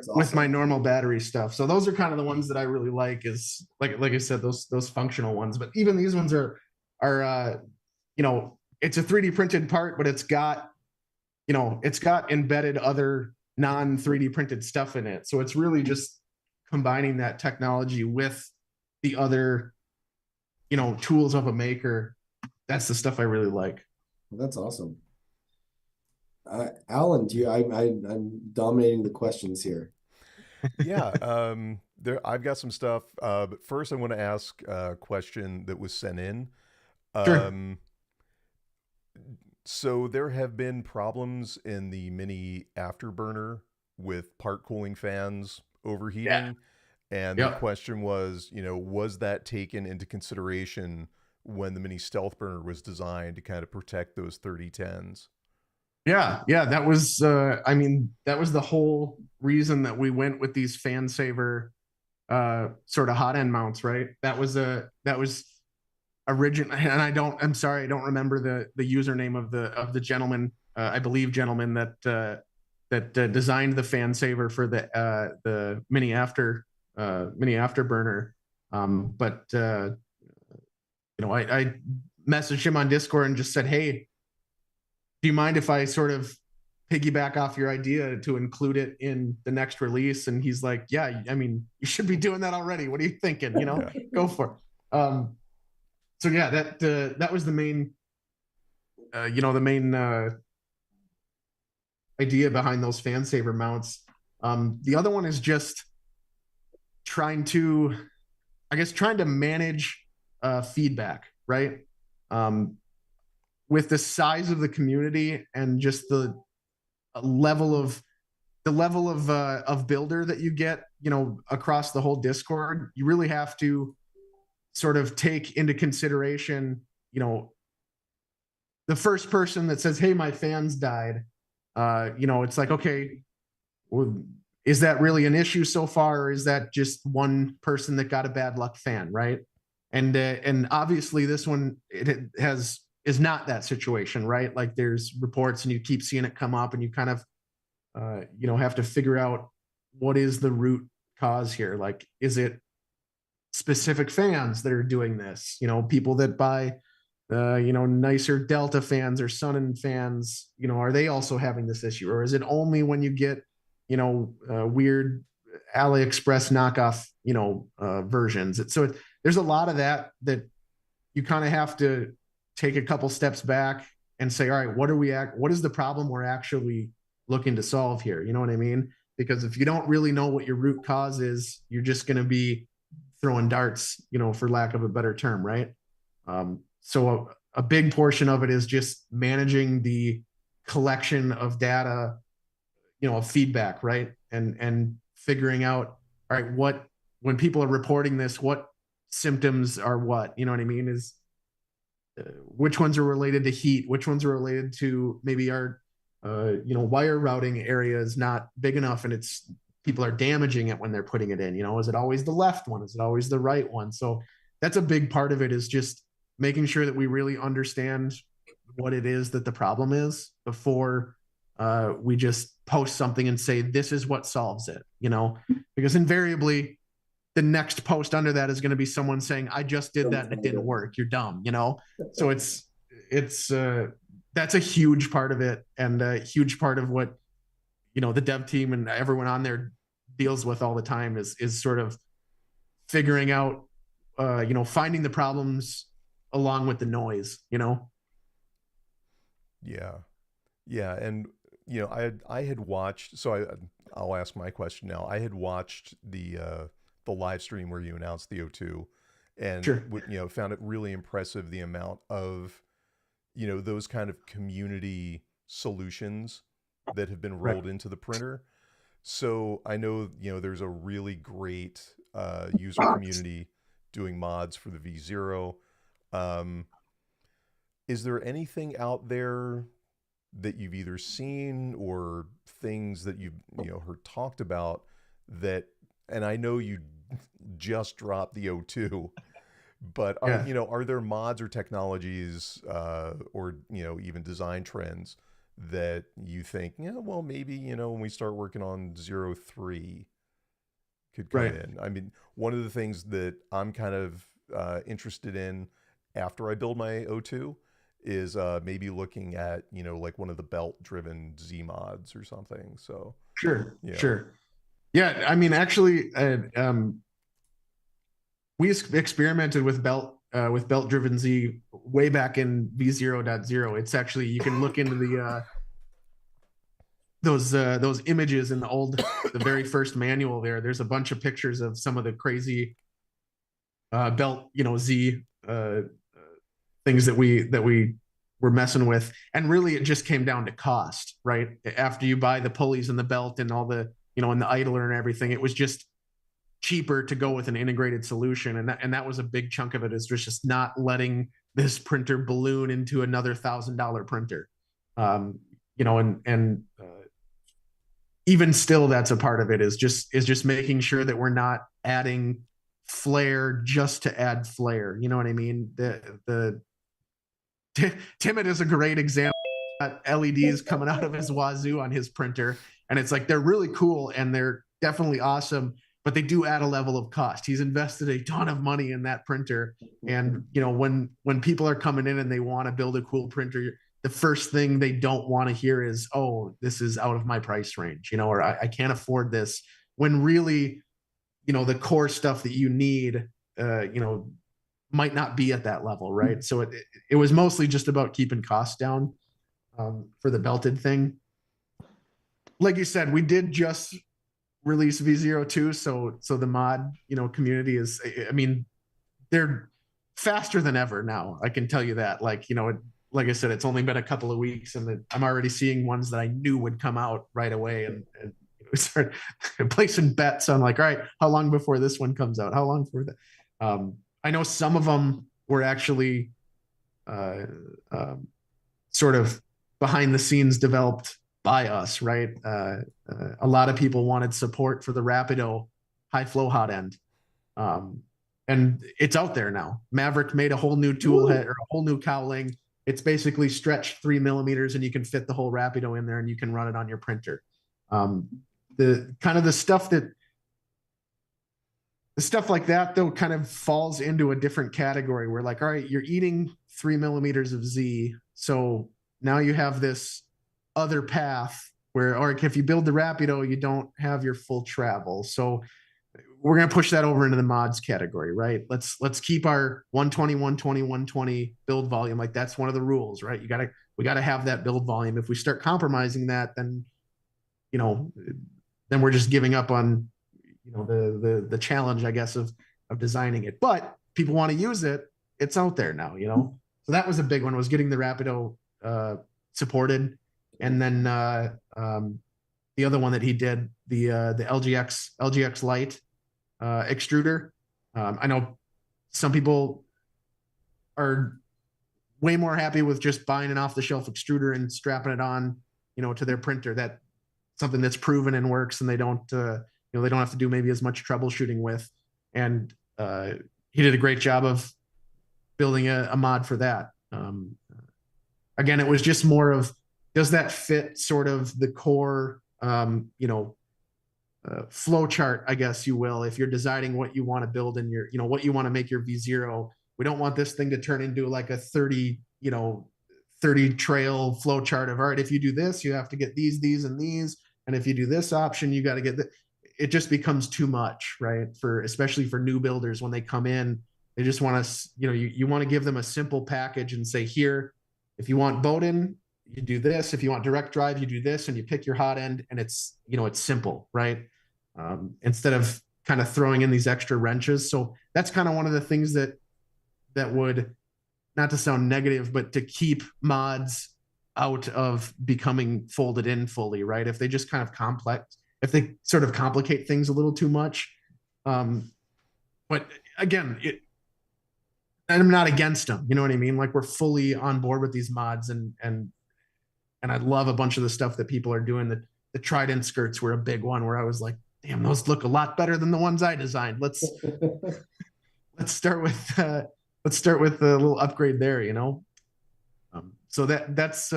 with my normal battery stuff. So those are kind of the ones that I really like, is like I said, those functional ones. But even these ones are it's a 3D printed part, but it's got embedded other non 3D printed stuff in it. So it's really just combining that technology with the other tools of a maker. That's the stuff I really like. That's awesome. Alan, I'm dominating the questions here. Yeah, I've got some stuff. But first, I want to ask a question that was sent in. Sure. So there have been problems in the mini afterburner with part cooling fans overheating. Yeah. And the question was, was that taken into consideration when the mini stealth burner was designed to kind of protect those 3010s? Yeah, that was that was the whole reason that we went with these fan saver sort of hot end mounts, right? That was original, and I'm sorry, I don't remember the username of the gentleman, I believe gentleman that designed the fan saver for the mini afterburner. But I messaged him on Discord and just said, hey, do you mind if I sort of piggyback off your idea to include it in the next release? And he's like, yeah, I mean, you should be doing that already. What are you thinking? Go for it. So yeah, that was the main, idea behind those fan saver mounts. The other one is just trying to manage feedback, right? With the size of the community and just the level of builder that you get, across the whole Discord, you really have to sort of take into consideration, the first person that says, hey, my fans died. It's like, okay, well, is that really an issue so far, or is that just one person that got a bad luck fan, right? And obviously this one is not that situation, right? Like there's reports and you keep seeing it come up and you kind of have to figure out what is the root cause here. Like, is it specific fans that are doing this? People that buy nicer Delta fans or Sunon fans, are they also having this issue? Or is it only when you get weird AliExpress knockoff versions? So there's a lot of that you kind of have to take a couple steps back and say, all right, what is the problem we're actually looking to solve here? You know what I mean? Because if you don't really know what your root cause is, you're just going to be throwing darts, for lack of a better term, right? So a big portion of it is just managing the collection of data, of feedback, right? And figuring out, all right, when people are reporting this, what symptoms are what? You know what I mean? Is which ones are related to heat? Which ones are related to maybe our wire routing area is not big enough and people are damaging it when they're putting it in? Is it always the left one? Is it always the right one? So that's a big part of it, is just making sure that we really understand what it is that the problem is before we just post something and say, this is what solves it, because invariably the next post under that is going to be someone saying, I just did that and it didn't work. You're dumb, So it's it's that's a huge part of it, and a huge part of what, you know, the dev team and everyone on there deals with all the time is sort of figuring out, you know, finding the problems along with the noise, you know. Yeah. Yeah, and you know, I had watched. So I'll ask my question now. I had watched the live stream where you announced the O2, and Sure. you know, found it really impressive the amount of, you know, those kind of community solutions that have been Right. rolled into the printer. So I know, you know, there's a really great user community doing mods for the V0. Um, is there anything out there that you've either seen or things that you've, you know, heard talked about that, and I know you just dropped the O2, but are, Yeah. you know, are there mods or technologies or, you know, even design trends that you think, yeah, well, maybe, you know, when we start working on 03 could come Right. in? I mean, one of the things that I'm kind of interested in after I build my O2 is maybe looking at, you know, like one of the belt driven Z mods or something. So, Sure. you know, Sure. Yeah. I mean, actually, we experimented with belt driven Z way back in V0.0. It's actually, you can look into the those images in the very first manual there. There's a bunch of pictures of some of the crazy belt, you know, Z things that we were messing with. And really it just came down to cost, right? After you buy the pulleys and the belt and all the, you know, and the idler and everything, it was just cheaper to go with an integrated solution. And that was a big chunk of it, is just not letting this printer balloon into another $1,000 printer. You know, and even still, that's a part of it, is just making sure that we're not adding flair just to add flair. You know what I mean? The Timid is a great example. LEDs coming out of his wazoo on his printer, and it's like, they're really cool and they're definitely awesome, but they do add a level of cost. He's invested a ton of money in that printer, and you know, when people are coming in and they want to build a cool printer, the first thing they don't want to hear is, oh, this is out of my price range, you know, or I can't afford this, when really, you know, the core stuff that you need, you know, might not be at that level, right? So it was mostly just about keeping costs down, for the belted thing. Like you said, we did just release V02, so the mod, you know, community is, I mean, they're faster than ever now. I can tell you that. Like, you know, like I said, it's only been a couple of weeks, and I'm already seeing ones that I knew would come out right away, and we start placing bets on, like, all right, how long before this one comes out? How long for that? I know some of them were actually uh, sort of behind the scenes developed by us, right? A lot of people wanted support for the Rapido high flow hot end. Um, and it's out there now. Maverick made a whole new tool head, or a whole new cowling. It's basically stretched 3 millimeters, and you can fit the whole Rapido in there, and you can run it on your printer. The kind of the stuff like that, though, kind of falls into a different category. Where, like, all right, you're eating 3 millimeters of Z, so now you have this other path where, or if you build the Rapido, you don't have your full travel. So we're going to push that over into the mods category, right? Let's keep our 120, 120, 120 build volume. Like, that's one of the rules, right? We gotta have that build volume. If we start compromising that, then, you know, then we're just giving up on, you know, the challenge, I guess, of designing it. But people want to use it. It's out there now, you know? So that was a big one, was getting the Rapido supported. And then the other one that he did, the LGX Lite extruder. I know some people are way more happy with just buying an off-the-shelf extruder and strapping it on, you know, to their printer. That something that's proven and works, and they don't, you know, they don't have to do maybe as much troubleshooting with. And he did a great job of building a mod for that. Again, it was just more of, does that fit sort of the core, you know, flow chart, I guess you will, if you're deciding what you want to build in your, you know, what you want to make your V0. We don't want this thing to turn into like a 30, you know, 30 trail flow chart of, all right, if you do this, you have to get these, and these. And if you do this option, you got to get that. It just becomes too much, right? Especially for new builders, when they come in, they just want to, you want to give them a simple package and say, here, if you want Bowden, you do this. If you want direct drive, you do this, and you pick your hot end, and it's simple, right? Instead of kind of throwing in these extra wrenches. So that's kind of one of the things that would, not to sound negative, but to keep mods out of becoming folded in fully, right? If they just kind of if they sort of complicate things a little too much. But again, I'm not against them. You know what I mean? Like, we're fully on board with these mods, and I love a bunch of the stuff that people are doing. The Trident skirts were a big one where I was like, damn, those look a lot better than the ones I designed. Let's start with a little upgrade there, so that's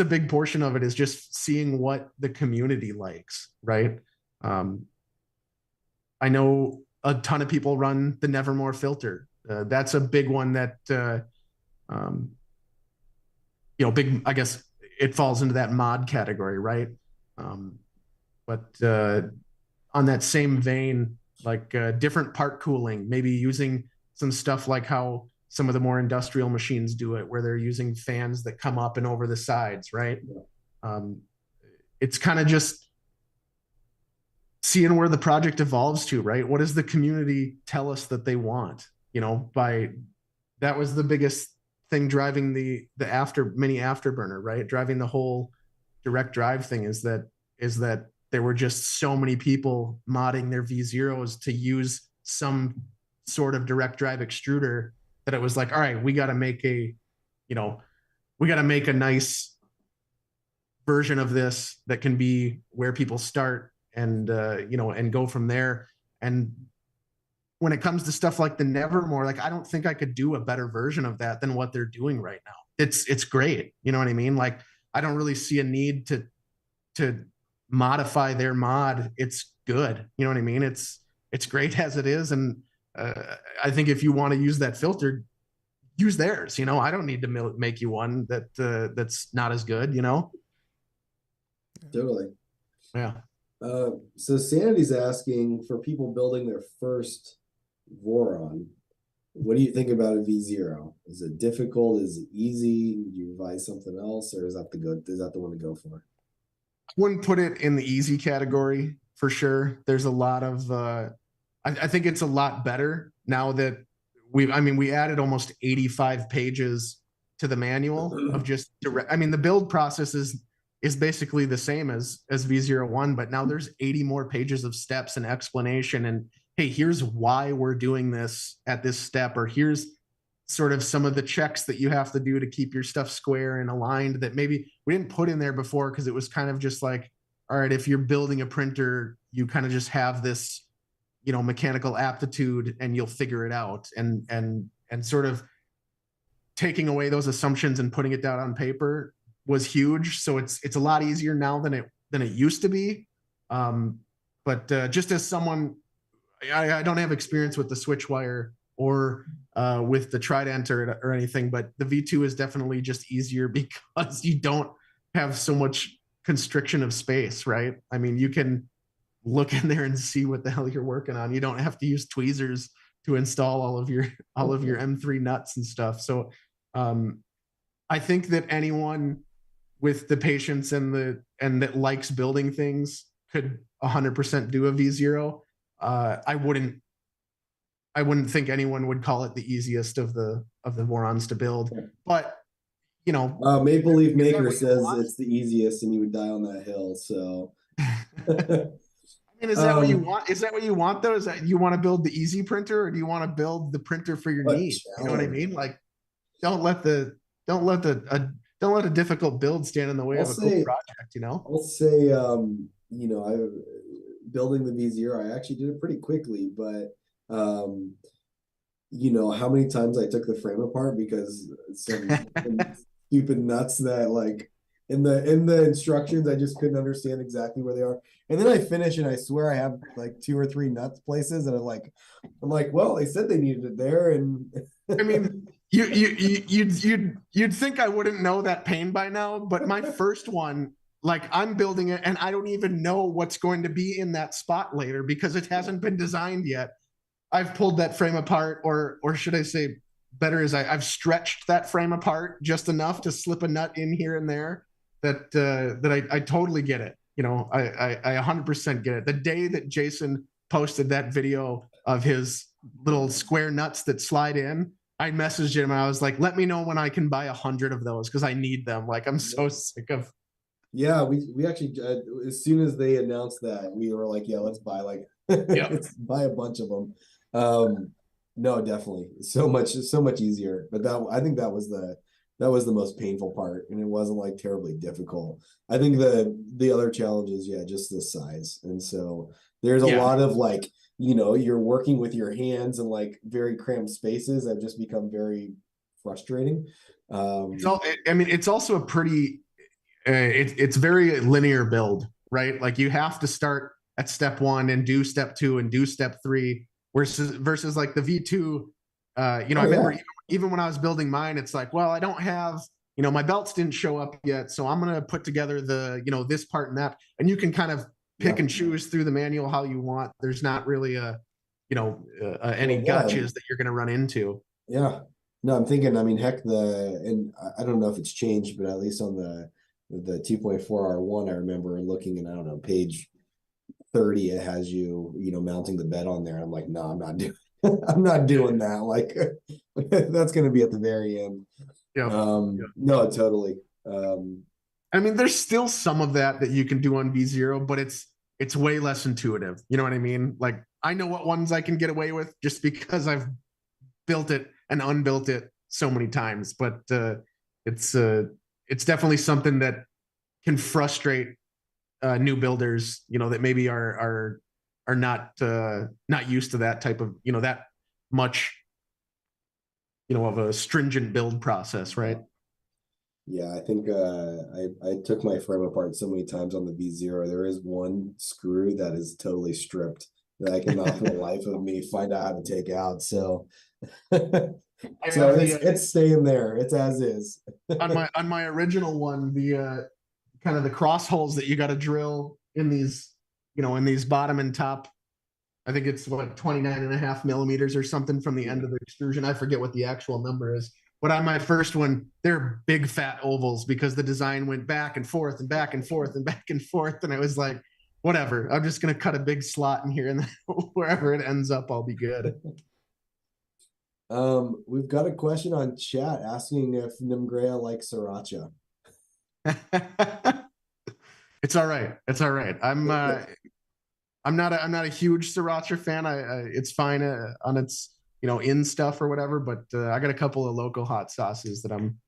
a big portion of it, is just seeing what the community likes, right? I know a ton of people run the Nevermore filter. That's a big one that big, I guess it falls into that mod category, right? But on that same vein, like different part cooling, maybe using some stuff like how some of the more industrial machines do it, where they're using fans that come up and over the sides, right? Yeah. It's kind of just seeing where the project evolves to, right? What does the community tell us that they want? That was the biggest thing driving the mini afterburner, right? Driving the whole direct drive thing is that there were just so many people modding their V0s to use some sort of direct drive extruder that it was like, all right, we got to make a nice version of this that can be where people start, and and go from there. And when it comes to stuff like the Nevermore, like, I don't think I could do a better version of that than what they're doing right now. It's great. You know what I mean? Like, I don't really see a need to modify their mod. It's good. You know what I mean? It's great as it is. And I think if you want to use that filter, use theirs. I don't need to make you one that's not as good. Totally. Yeah. So Sanity's asking, for people building their first Voron, what do you think about a V0? Is it difficult? Is it easy? Do you advise something else, or is that the one to go for? Wouldn't put it in the easy category for sure. There's a lot of I think it's a lot better now that we added almost 85 pages to the manual of just direct. The build process is basically the same as V01, but now there's 80 more pages of steps and explanation, and hey, here's why we're doing this at this step, or here's sort of some of the checks that you have to do to keep your stuff square and aligned that maybe we didn't put in there before, because it was kind of just like, all right, if you're building a printer, you kind of just have this, mechanical aptitude, and you'll figure it out, and sort of taking away those assumptions and putting it down on paper was huge. So it's a lot easier now than it used to be. But just as someone, I don't have experience with the switch wire or with the Trident or anything, but the V2 is definitely just easier because you don't have so much constriction of space, right? You can look in there and see what the hell you're working on. You don't have to use tweezers to install all of your M3 nuts and stuff. So I think that anyone with the patience and that likes building things could 100% do a V0. I wouldn't think anyone would call it the easiest of the Vorons to build, but Maple Leaf Maker says it's the easiest and you would die on that hill. So is that what you want? Is that what you want though? Is that you want to build the easy printer, or do you want to build the printer for your needs? You know what I mean? Like, don't let a difficult build stand in the way of a cool project, I'll say, building the V0, I actually did it pretty quickly, but how many times I took the frame apart because some stupid nuts that, like, in the instructions, I just couldn't understand exactly where they are. And then I finish and I swear I have like 2 or 3 nuts places, and I'm like, well, they said they needed it there. And You'd think I wouldn't know that pain by now, but my first one, like I'm building it and I don't even know what's going to be in that spot later because it hasn't been designed yet. I've pulled that frame apart, or should I say better is I've stretched that frame apart just enough to slip a nut in here and there that I totally get it. I 100% get it. The day that Jason posted that video of his little square nuts that slide in, I messaged him and I was like, let me know when I can buy 100 of those because I need them. Like I'm so sick of. Yeah, we actually as soon as they announced that, we were like, yeah, let's buy let's buy a bunch of them. No, definitely so much easier. But I think that was the most painful part, and it wasn't like terribly difficult. I think the other challenge is just the size, and so there's a lot of like you're working with your hands in like very cramped spaces that just become very frustrating. It's also a pretty it's very linear build, right? Like you have to start at step 1 and do step 2 and do step 3 versus like the V2. I remember even when I was building mine, it's like, well, I don't have, my belts didn't show up yet, so I'm going to put together the, this part and that, and you can kind of pick and choose through the manual how you want. There's not really any gotchas that you're going to run into. Yeah. No, I'm thinking, I mean, heck, and I don't know if it's changed, but at least on the 2.4R1, I remember looking and I don't know, page 30, it has you mounting the bed on there. I'm like, no, I'm not doing I'm not doing that. Like that's going to be at the very end. No, totally. I mean, there's still some of that you can do on V0, but it's way less intuitive. You know what I mean? Like I know what ones I can get away with just because I've built it and unbuilt it so many times. But it's definitely something that can frustrate new builders, that maybe are not used to that type of that much of a stringent build process, right? Yeah, I think I took my frame apart so many times on the V0. There is one screw that is totally stripped that I cannot for the life of me find out how to take out. So it's staying there. It's as is. on my original one, the kind of the cross holes that you got to drill in these bottom and top. I think it's 29.5 millimeters or something from the end of the extrusion. I forget what the actual number is. But on my first one, they're big fat ovals because the design went back and forth and back and forth and back and forth. And I was like, whatever, I'm just going to cut a big slot in here and wherever it ends up, I'll be good. We've got a question on chat asking if Nemgrea likes sriracha. It's all right. It's all right. I'm not a huge sriracha fan. It's fine on its in stuff or whatever, but I got a couple of local hot sauces that I'm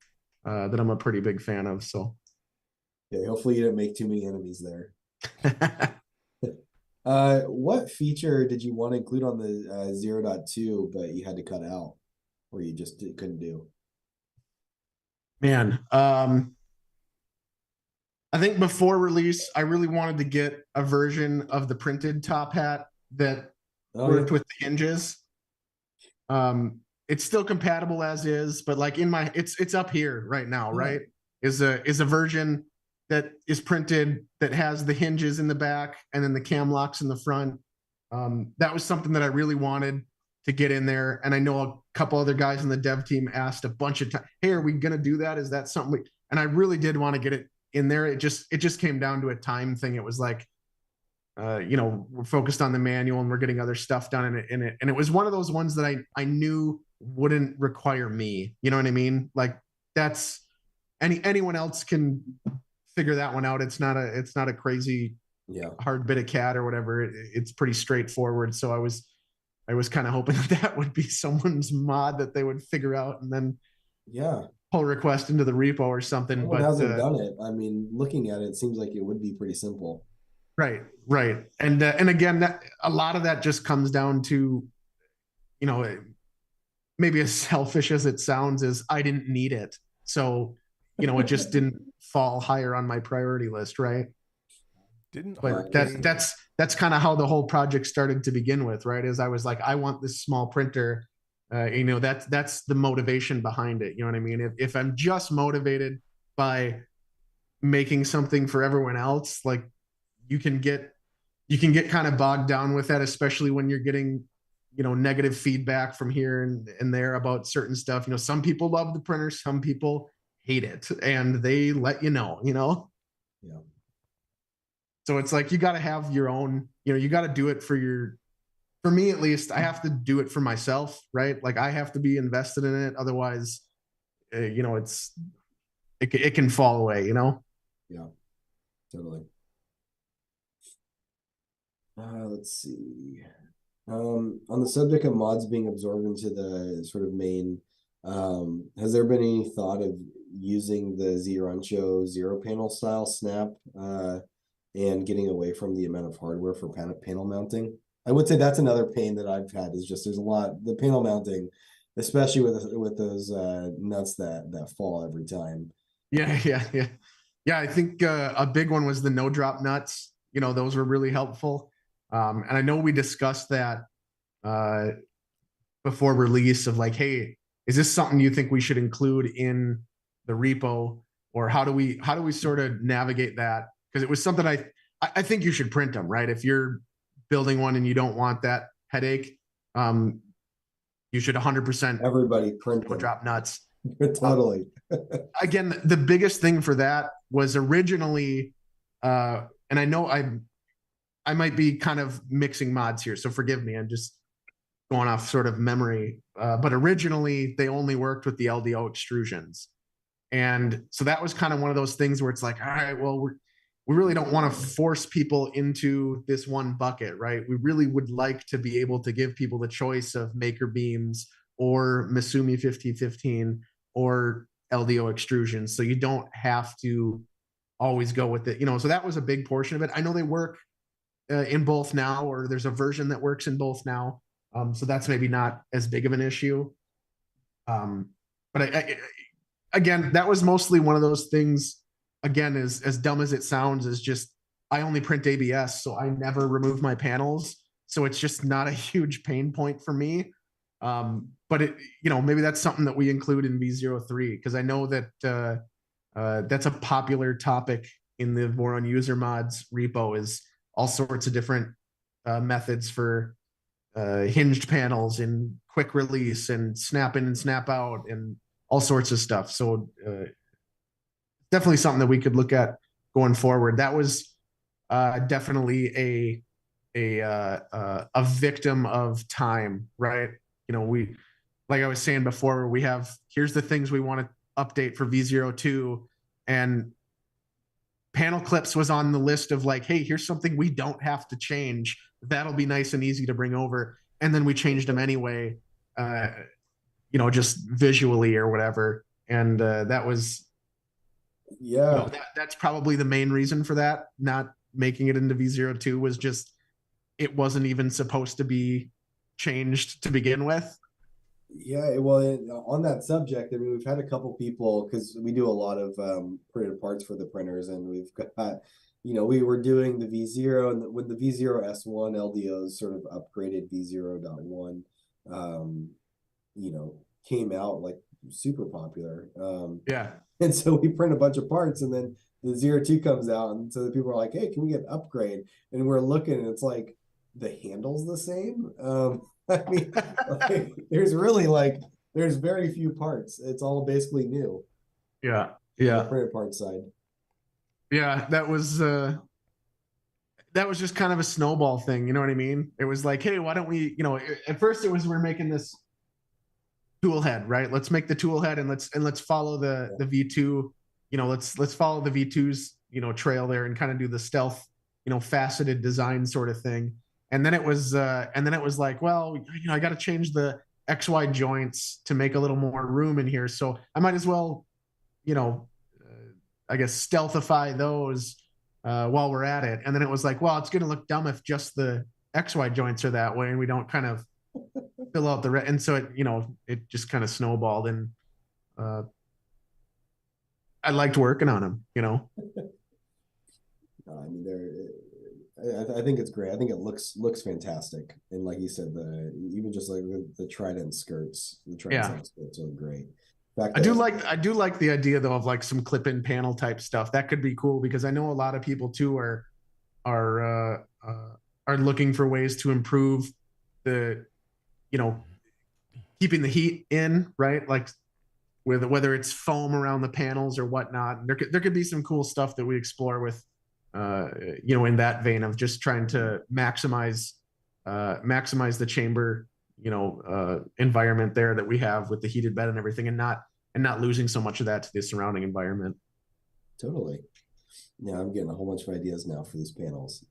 a pretty big fan of. So yeah, hopefully you didn't make too many enemies there. What feature did you want to include on the 0.2 but you had to cut out or you just couldn't do? Man, I think before release, I really wanted to get a version of the printed top hat that worked with the hinges. It's still compatible as is, but like it's up here right now, right? Is a version that is printed that has the hinges in the back and then the cam locks in the front. That was something that I really wanted to get in there. And I know a couple other guys in the dev team asked a bunch of times, hey, are we going to do that? Is that something and I really did want to get it in there. It just came down to a time thing. It was like, we're focused on the manual and we're getting other stuff done in it. And it was one of those ones that I knew wouldn't require me. You know what I mean? Like that's anyone else can figure that one out. It's not a crazy hard bit of CAD or whatever. It's pretty straightforward. So I was kind of hoping that would be someone's mod that they would figure out and then pull a request into the repo or something. Someone hasn't done it. I mean, looking at it, it seems like it would be pretty simple. Right. And again, that a lot of that just comes down to, maybe as selfish as it sounds, is I didn't need it. So, it just didn't fall higher on my priority list, right? But that's kind of how the whole project started to begin with, right? Is I was like, I want this small printer That's the motivation behind it. You know what I mean? If I'm just motivated by making something for everyone else, like you can get kind of bogged down with that, especially when you're getting, negative feedback from here and there about certain stuff. Some people love the printer, some people hate it, and they let Yeah. So it's like you got to have your own, you got to do it for me at least. I have to do it for myself, right? Like I have to be invested in it. Otherwise, it can fall away, Yeah, totally. Let's see. On the subject of mods being absorbed into the sort of main, has there been any thought of using the Zeroncho zero panel style snap and getting away from the amount of hardware for panel mounting? I would say that's another pain that I've had, is just there's a lot, the panel mounting, especially with those nuts that fall every time. Yeah. I think a big one was the no drop nuts. Those were really helpful. And I know we discussed that before release of like, hey, is this something you think we should include in the repo, or how do we sort of navigate that? Because it was something I think you should print them, right? If you're building one and you don't want that headache, you should 100% Everybody print no them. drop nuts. Totally. Again, the biggest thing for that was originally, and I know I might be kind of mixing mods here, so forgive me. I'm just going off sort of memory. But originally, they only worked with the LDO extrusions, and so that was kind of one of those things where it's like, all right, well, we really don't want to force people into this one bucket, right? We really would like to be able to give people the choice of Maker beams or Misumi 5015 or LDO extrusions, so you don't have to always go with it. So that was a big portion of it. I know they work in both now, or there's a version that works in both now. So that's maybe not as big of an issue. But again, that was mostly one of those things. Again, as dumb as it sounds, is just I only print ABS, so I never remove my panels. So it's just not a huge pain point for me. But maybe that's something that we include in V03, because I know that that's a popular topic in the Voron user mods repo, is all sorts of different methods for hinged panels and quick release and snap in and snap out and all sorts of stuff. So definitely something that we could look at going forward. That was definitely a victim of time, right? We, like I was saying before, here's the things we want to update for V02, and panel clips was on the list of like, hey, here's something we don't have to change. That'll be nice and easy to bring over. And then we changed them anyway, just visually or whatever. And that was, yeah, that's probably the main reason for that. Not making it into V02 was just, it wasn't even supposed to be changed to begin with. Yeah, well, on that subject, I mean, we've had a couple people, because we do a lot of printed parts for the printers, and we've got, we were doing the V0, and when the V0 S1 LDOs sort of upgraded V0.1, came out like super popular. Yeah. And so we print a bunch of parts, and then the 02 comes out, and so the people are like, hey, can we get an upgrade? And we're looking, and it's like the handle's the same. I mean, like, there's very few parts. It's all basically new. Yeah. On the printed part side. Yeah, that was just kind of a snowball thing. You know what I mean? It was like, hey, why don't we, at first it was, we're making this tool head, right? Let's make the tool head, and let's follow the V2, let's follow the V2's, trail there, and kind of do the stealth, faceted design sort of thing. And then it was like, well, I got to change the XY joints to make a little more room in here. So I might as well, I guess, stealthify those while we're at it. And then it was like, well, it's going to look dumb if just the XY joints are that way and we don't kind of fill out the rest. And so it just kind of snowballed, and I liked working on them, I mean, I think it's great. I think it looks fantastic. And like you said, even just like the Trident skirts, the Trident Yeah. setup skirts look great. In fact, I do like the idea though of like some clip-in panel type stuff. That could be cool because I know a lot of people too are are looking for ways to improve the, you know, keeping the heat in, right? Like with whether it's foam around the panels or whatnot. There could be some cool stuff that we explore with, you know, in that vein of just trying to maximize the chamber, you know, environment there that we have with the heated bed and everything, and not losing so much of that to the surrounding environment. totally. Yeah, I'm getting a whole bunch of ideas now for these panels.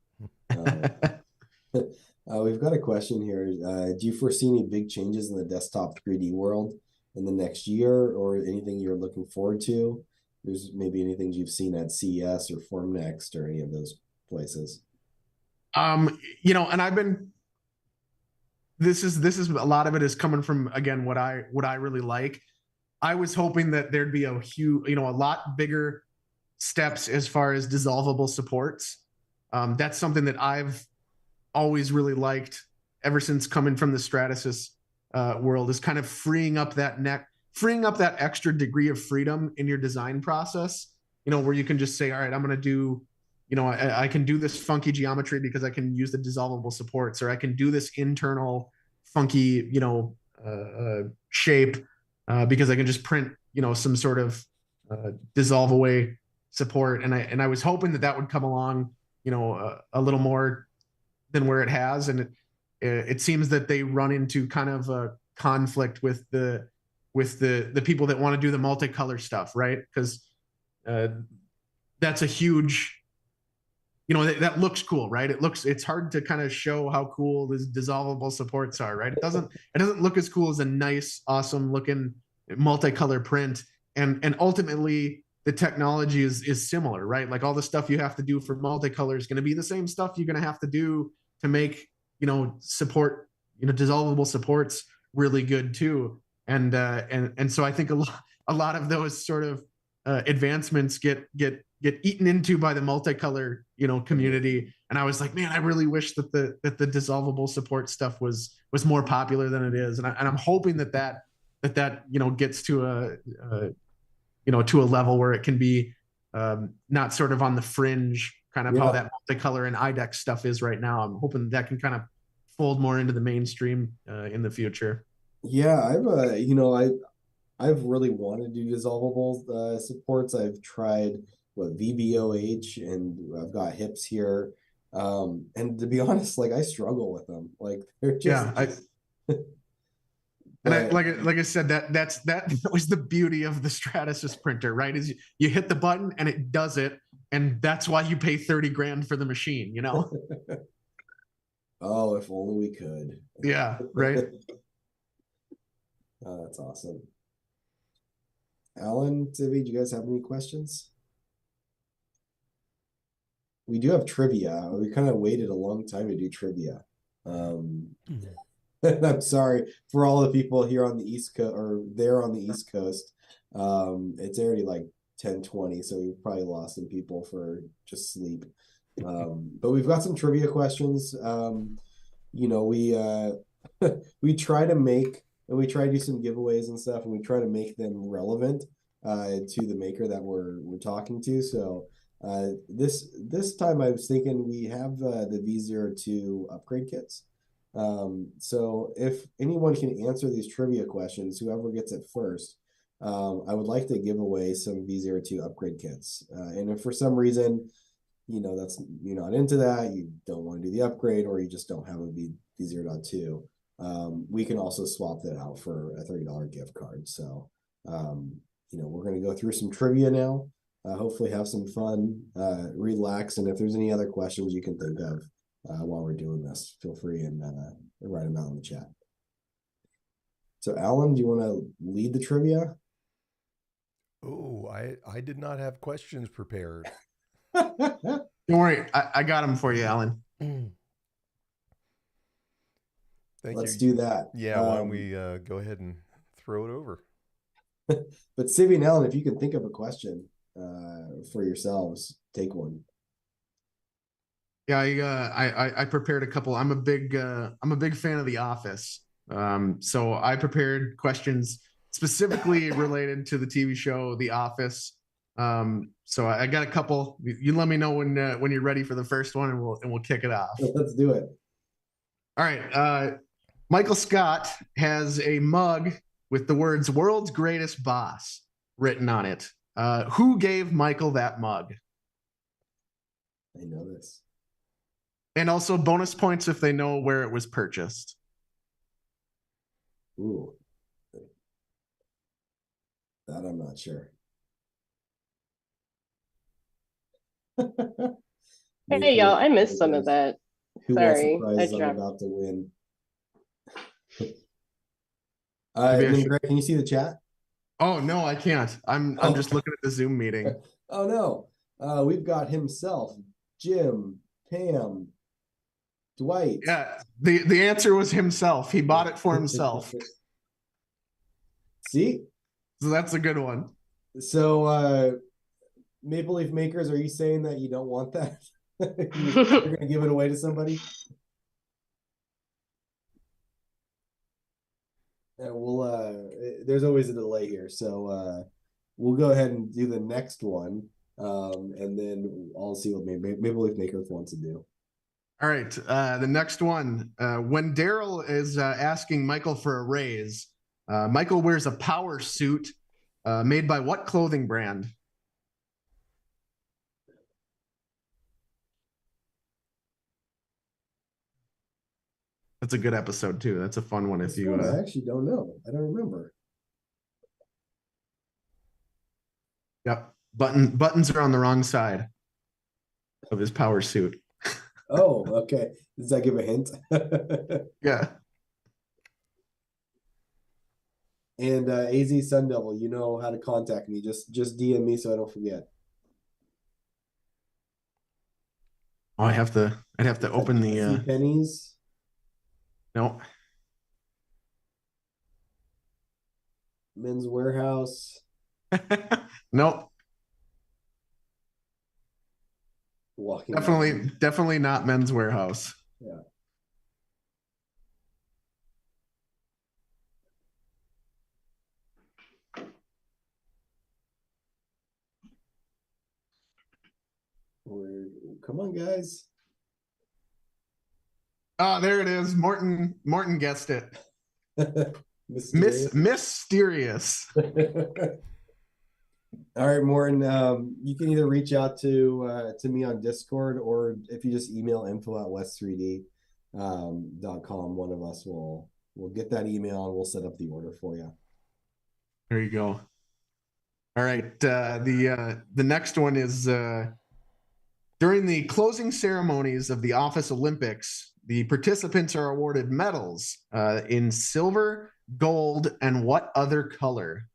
We've got a question here. Do you foresee any big changes in the desktop 3D world in the next year, or anything you're looking forward to? There's maybe anything you've seen at CES or Formnext or any of those places. You know, and I've been this is a lot of it is coming from, again, what I really like. I was hoping that there'd be a huge, you know, a lot bigger steps as far as dissolvable supports. That's something that I've always really liked ever since coming from the Stratasys world, is kind of freeing up that extra degree of freedom in your design process, you know, where you can just say, all right, I'm going to do, you know, I can do this funky geometry because I can use the dissolvable supports, or I can do this internal funky, you know, shape because I can just print, you know, some sort of dissolve away support. And I was hoping that would come along, you know, a little more than where it has. And it seems that they run into kind of a conflict with the people that want to do the multicolor stuff, right? Because that's a huge, you know, that looks cool, right? It's hard to kind of show how cool these dissolvable supports are, right? It doesn't look as cool as a nice, awesome looking multicolor print. And ultimately the technology is similar, right? Like all the stuff you have to do for multicolor is going to be the same stuff you're going to have to do to make, you know, dissolvable supports really good too. And so I think a lot of those sort of advancements get eaten into by the multicolor, you know, community. And I was like, man, I really wish that the dissolvable support stuff was more popular than it is. And I'm hoping that you know, gets to you know, to a level where it can be not sort of on the fringe, kind of how that multicolor and IDEX stuff is right now. I'm hoping that can kind of fold more into the mainstream in the future. Yeah, I've really wanted to do dissolvable supports. I've tried VBOH, and I've got hips here. And to be honest, like I struggle with them. Like they're just and like I said, that was the beauty of the Stratasys printer, right? Is you hit the button and it does it, and that's why you pay 30 grand for the machine, you know? Oh, if only we could. Yeah, right. Oh, that's awesome. Alan, Tivi, do you guys have any questions? We do have trivia. We kind of waited a long time to do trivia. I'm sorry for all the people here on the East Coast or there on the East Coast. It's already like 10:20, so we've probably lost some people for just sleep. But we've got some trivia questions. You know, we try to make, and we try to do some giveaways and stuff, and we try to make them relevant to the maker that we're talking to. So this time I was thinking we have the V02 upgrade kits. So if anyone can answer these trivia questions, whoever gets it first, I would like to give away some V02 upgrade kits. And if for some reason, you know, you're not into that, you don't want to do the upgrade, or you just don't have a V0.2, we can also swap that out for a $30 gift card. So, you know, we're going to go through some trivia now, hopefully have some fun, relax. And if there's any other questions you can think of while we're doing this, feel free and write them out in the chat. So Alan, do you want to lead the trivia? Oh, I did not have questions prepared. Don't worry, I got them for you, Alan. Let's do that. Yeah, why don't we go ahead and throw it over? But Sivy and Alan, if you can think of a question for yourselves, take one. Yeah, I prepared a couple. I'm a big fan of The Office. So I prepared questions specifically related to the TV show The Office. So I got a couple. You let me know when you're ready for the first one, and we'll kick it off. Let's do it. All right. Michael Scott has a mug with the words "World's Greatest Boss" written on it. Who gave Michael that mug? I know this. And also bonus points if they know where it was purchased. Ooh. That I'm not sure. Hey, y'all, I missed some of that. Who Sorry, wants I the prize I'm dropped. about to win? Can you see the chat? Oh no, I can't. I'm just looking at the Zoom meeting. Oh no. We've got himself, Jim, Pam, Dwight. Yeah, the answer was himself. He bought it for himself. See? So that's a good one. So Maple Leaf Makers, are you saying that you don't want that? You're gonna give it away to somebody? There's always a delay here, so we'll go ahead and do the next one, and then I'll see what Maple Leaf Makers wants to do. All right, the next one. When Daryl is asking Michael for a raise, Michael wears a power suit made by what clothing brand? That's a good episode too. That's a fun one. If you, I actually don't know. I don't remember. Yep, buttons are on the wrong side of his power suit. Oh, okay. Does that give a hint? Yeah. And AZ Sun Devil, you know how to contact me. Just DM me so I don't forget. Oh, I'd have to open the pennies. No. Men's Warehouse. Nope. Walking. Definitely not Men's Warehouse. Yeah. Come on, guys. Oh, there it is. Morton guessed it. Mysterious. All right, Morton. You can either reach out to me on Discord, or if you just email info@west3d.com, one of us will get that email and we'll set up the order for you. There you go. All right. The next one is during the closing ceremonies of the Office Olympics, the participants are awarded medals in silver, gold, and what other color?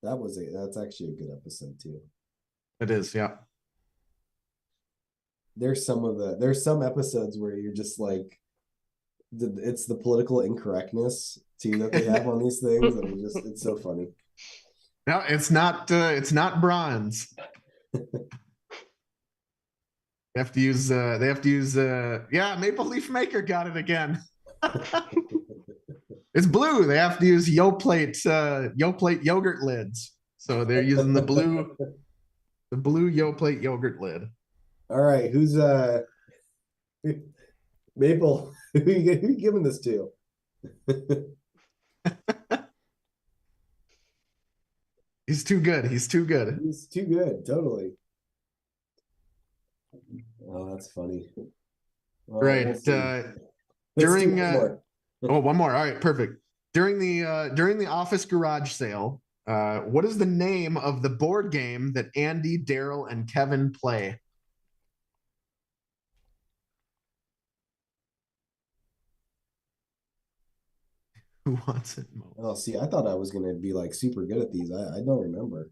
That's actually a good episode too. It is, yeah. There's some episodes where you're just like, it's the political incorrectness too that they have on these things, and it's so funny. No, it's not bronze. They have to use yeah, Maple Leaf Maker got it again. It's blue. They have to use Yoplait yogurt lids. So they're using the blue Yoplait yogurt lid. All right, who's Maple? Who you giving this to? He's too good. He's too good. He's too good. Totally. Oh, that's funny. Well, right. During one more. All right, perfect. During the office garage sale, what is the name of the board game that Andy, Daryl, and Kevin play? Who wants it most? Oh, see, I thought I was gonna be like super good at these. I don't remember.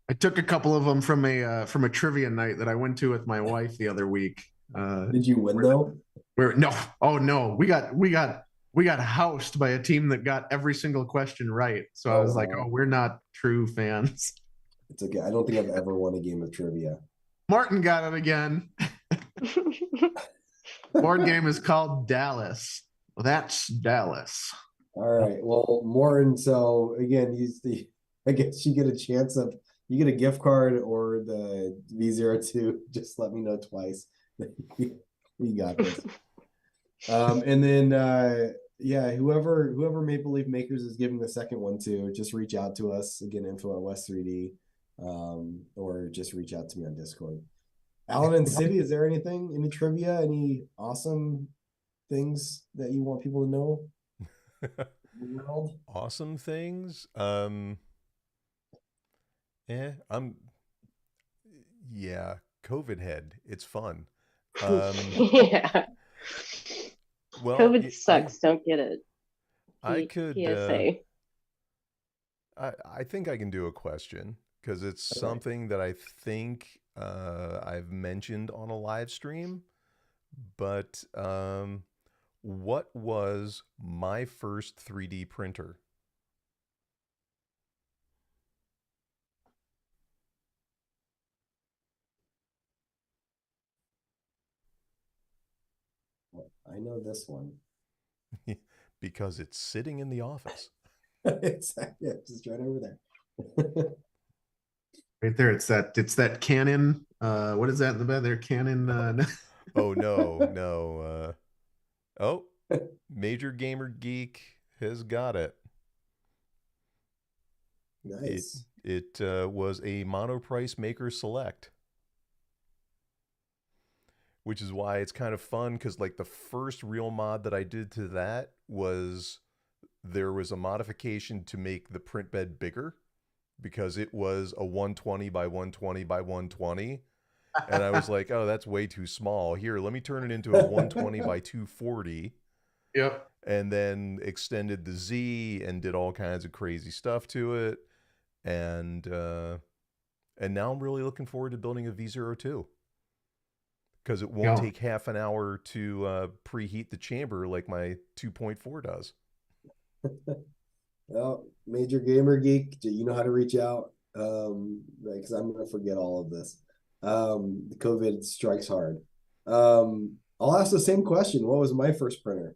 I took a couple of them from a trivia night that I went to with my wife the other week. Did you win though? No, oh no, we got we got housed by a team that got every single question right. So I was like, wow. oh, we're not true fans. It's okay. I don't think I've ever won a game of trivia. Martin got it again. Board game is called Dallas. Well, that's Dallas. All right. Well, Morton, so again, I guess you get a chance of, you get a gift card or the V02. Just let me know twice. You got this. And then, yeah, whoever Maple Leaf Makers is giving the second one to, just reach out to us. Again, info at West 3D, or just reach out to me on Discord. Alan and City, is there anything, any trivia, any awesome things that you want people to know? World? Awesome things. Yeah, COVID head. It's fun. Yeah. Well, COVID sucks. Don't get it. I could. PSA. I think I can do a question because it's something that I think I've mentioned on a live stream. But what was my first 3D printer? I know this one. Because it's sitting in the office. It's just right over there. Right there, it's that Canon. What is that in the bed there? Canon. Oh no. Oh, Major Gamer Geek has got it. Nice. It was a Monoprice Maker Select, which is why it's kind of fun because like the first real mod that I did to that was there was a modification to make the print bed bigger because it was a 120 by 120 by 120. And I was like, oh, that's way too small. Here, let me turn it into a 120 by 240. Yep. And then extended the Z and did all kinds of crazy stuff to it. And now I'm really looking forward to building a V02. Because it won't take half an hour to preheat the chamber like my 2.4 does. Well, Major Gamer Geek, you know how to reach out. Because I'm gonna forget all of this. The COVID strikes hard. I'll ask the same question. What was my first printer?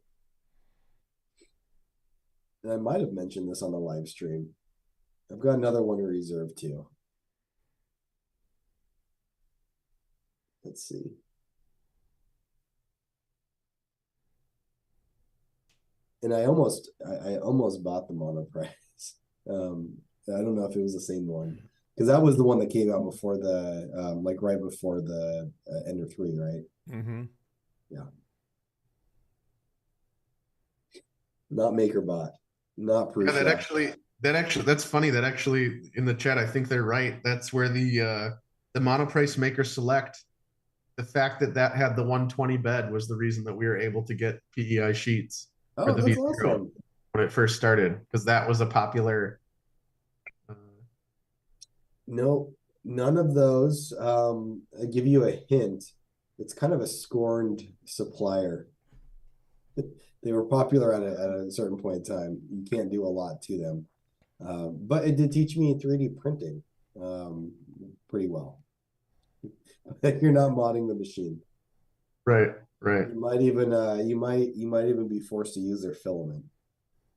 And I might have mentioned this on the live stream. I've got another one in reserve too. Let's see. And I almost bought them on a price. I don't know if it was the same one because that was the one that came out before the like right before the Ender 3, right? Mm-hmm. Yeah. Not MakerBot, not pre-shot. Yeah, that's funny. That actually in the chat, I think they're right. That's where the Monoprice Maker Select, the fact that had the 120 bed was the reason that we were able to get PEI sheets for the that's V0 awesome. when it first started, because that was a popular. No, none of those. I'll give you a hint. It's kind of a scorned supplier. They were popular at a certain point in time. You can't do a lot to them. But it did teach me 3D printing pretty well. You're not modding the machine. Right. You might even be forced to use their filament.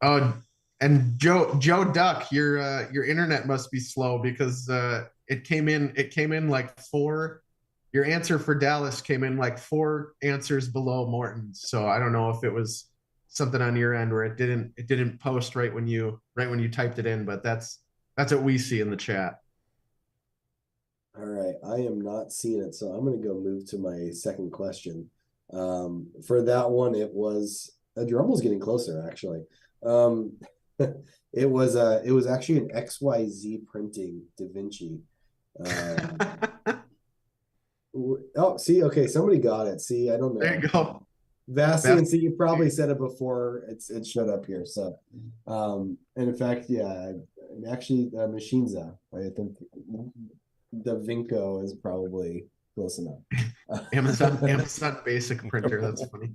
Oh, and Joe Duck, your internet must be slow because it came in like 4. Your answer for Dallas came in like 4 answers below Morton's. So I don't know if it was something on your end where it didn't post right when you typed it in, but that's what we see in the chat. All right, I am not seeing it, so I'm going to go move to my second question. For that one, it was you're almost getting closer, actually. It was actually an XYZ printing Da Vinci. Oh, see, okay, somebody got it. See, I don't know. There you go. Vassy, and see, you probably said it before. It showed up here. So, and in fact, yeah, actually, Machinza. I think the Vinco is probably close enough. Amazon Basic Printer. That's funny.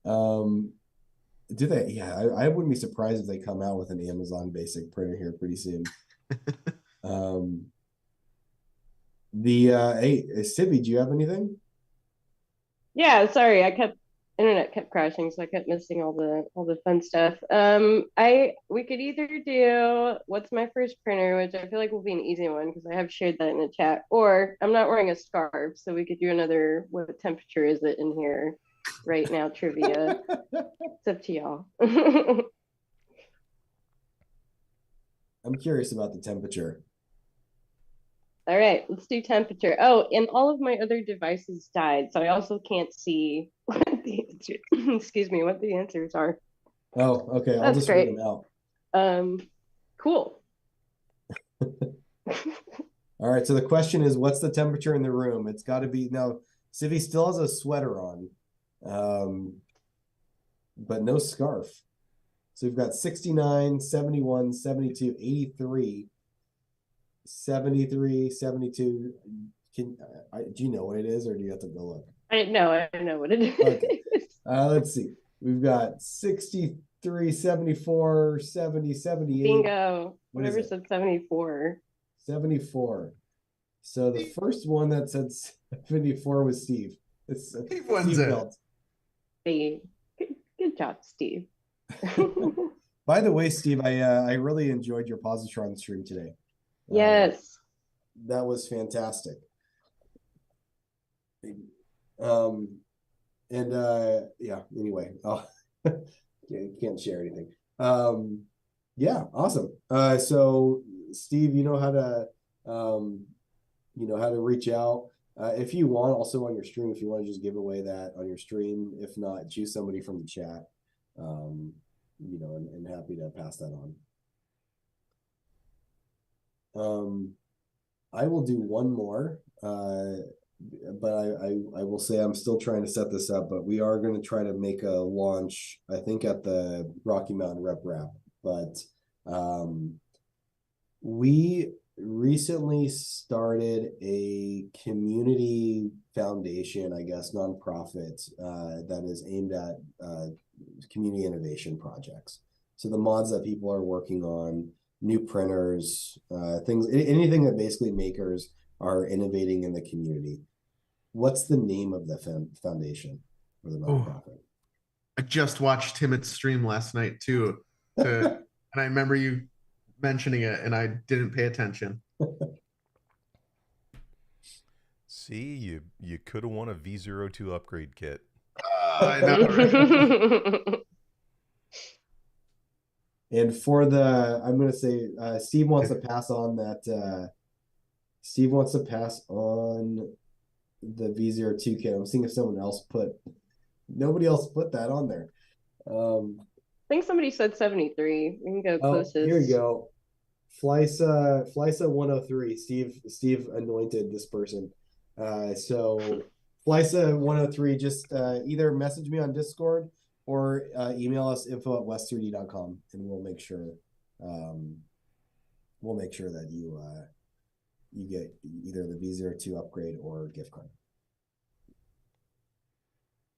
Do they? Yeah, I wouldn't be surprised if they come out with an Amazon Basic printer here pretty soon. Hey, Sibby, do you have anything? Yeah, sorry, internet kept crashing, so I kept missing all the fun stuff. We could either do what's my first printer, which I feel like will be an easy one because I have shared that in the chat, or I'm not wearing a scarf, so we could do another what temperature is it in here right now trivia. It's up to y'all. I'm curious about the temperature. All right, let's do temperature. Oh, and all of my other devices died, so I also can't see what excuse me, what the answers are. Oh, okay. I'll That's just read great. them out. Cool. All right. So the question is, what's the temperature in the room? It's got to be now. Sivvy still has a sweater on, but no scarf. So we've got 69, 71, 72, 83, 73, 72. Do you know what it is, or do you have to go look? I know what it is. Okay. Let's see. We've got 63, 74, 70, 78. Bingo. Whatever said 74. 74. So the first one that said 74 was Steve. It's Steve wins it. Hey, good job, Steve. By the way, Steve, I really enjoyed your positron stream today. Yes. That was fantastic. Yeah, anyway, can't share anything. Yeah, awesome. So Steve, you know how to reach out. If you want, also on your stream, if you want to just give away that on your stream. If not, choose somebody from the chat. And happy to pass that on. I will do one more. But I will say I'm still trying to set this up, but we are going to try to make a launch, I think, at the Rocky Mountain Rep Rap. But we recently started a community foundation, I guess, nonprofit that is aimed at community innovation projects. So the mods that people are working on, new printers, things, anything that basically makers are innovating in the community. What's the name of the foundation or the nonprofit? I just watched Timot's stream last night too, and I remember you mentioning it, and I didn't pay attention. See, you could have won a V02 upgrade kit. I know. Right? And for I'm going to say, Steve wants to pass on that. Steve wants to pass on the V02 kit. I'm seeing if someone else nobody else put that on there. I think somebody said 73. We can go closest. Here you go. Flysa 103. Steve anointed this person. So Flysa 103, just either message me on Discord or email us info@west3d.com, and we'll make sure that you get either the V02 upgrade or gift card.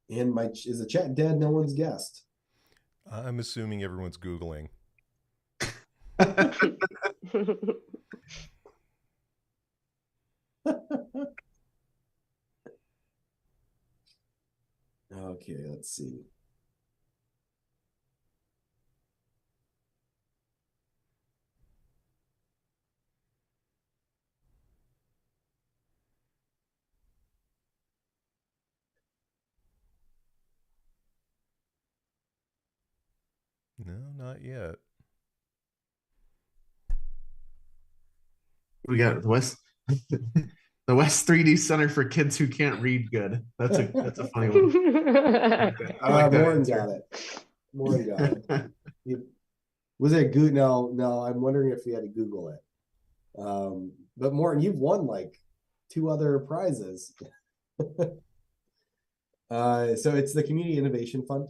And is the chat dead? No one's guessed. I'm assuming everyone's Googling. Okay, let's see. No, not yet. We got the West 3D Center for Kids Who Can't Read Good. That's a funny one. I like that. Morton got it. Morton got it. Was it good? No. I'm wondering if we had to Google it. But Morton, you've won like 2 other prizes. So it's the Community Innovation Fund.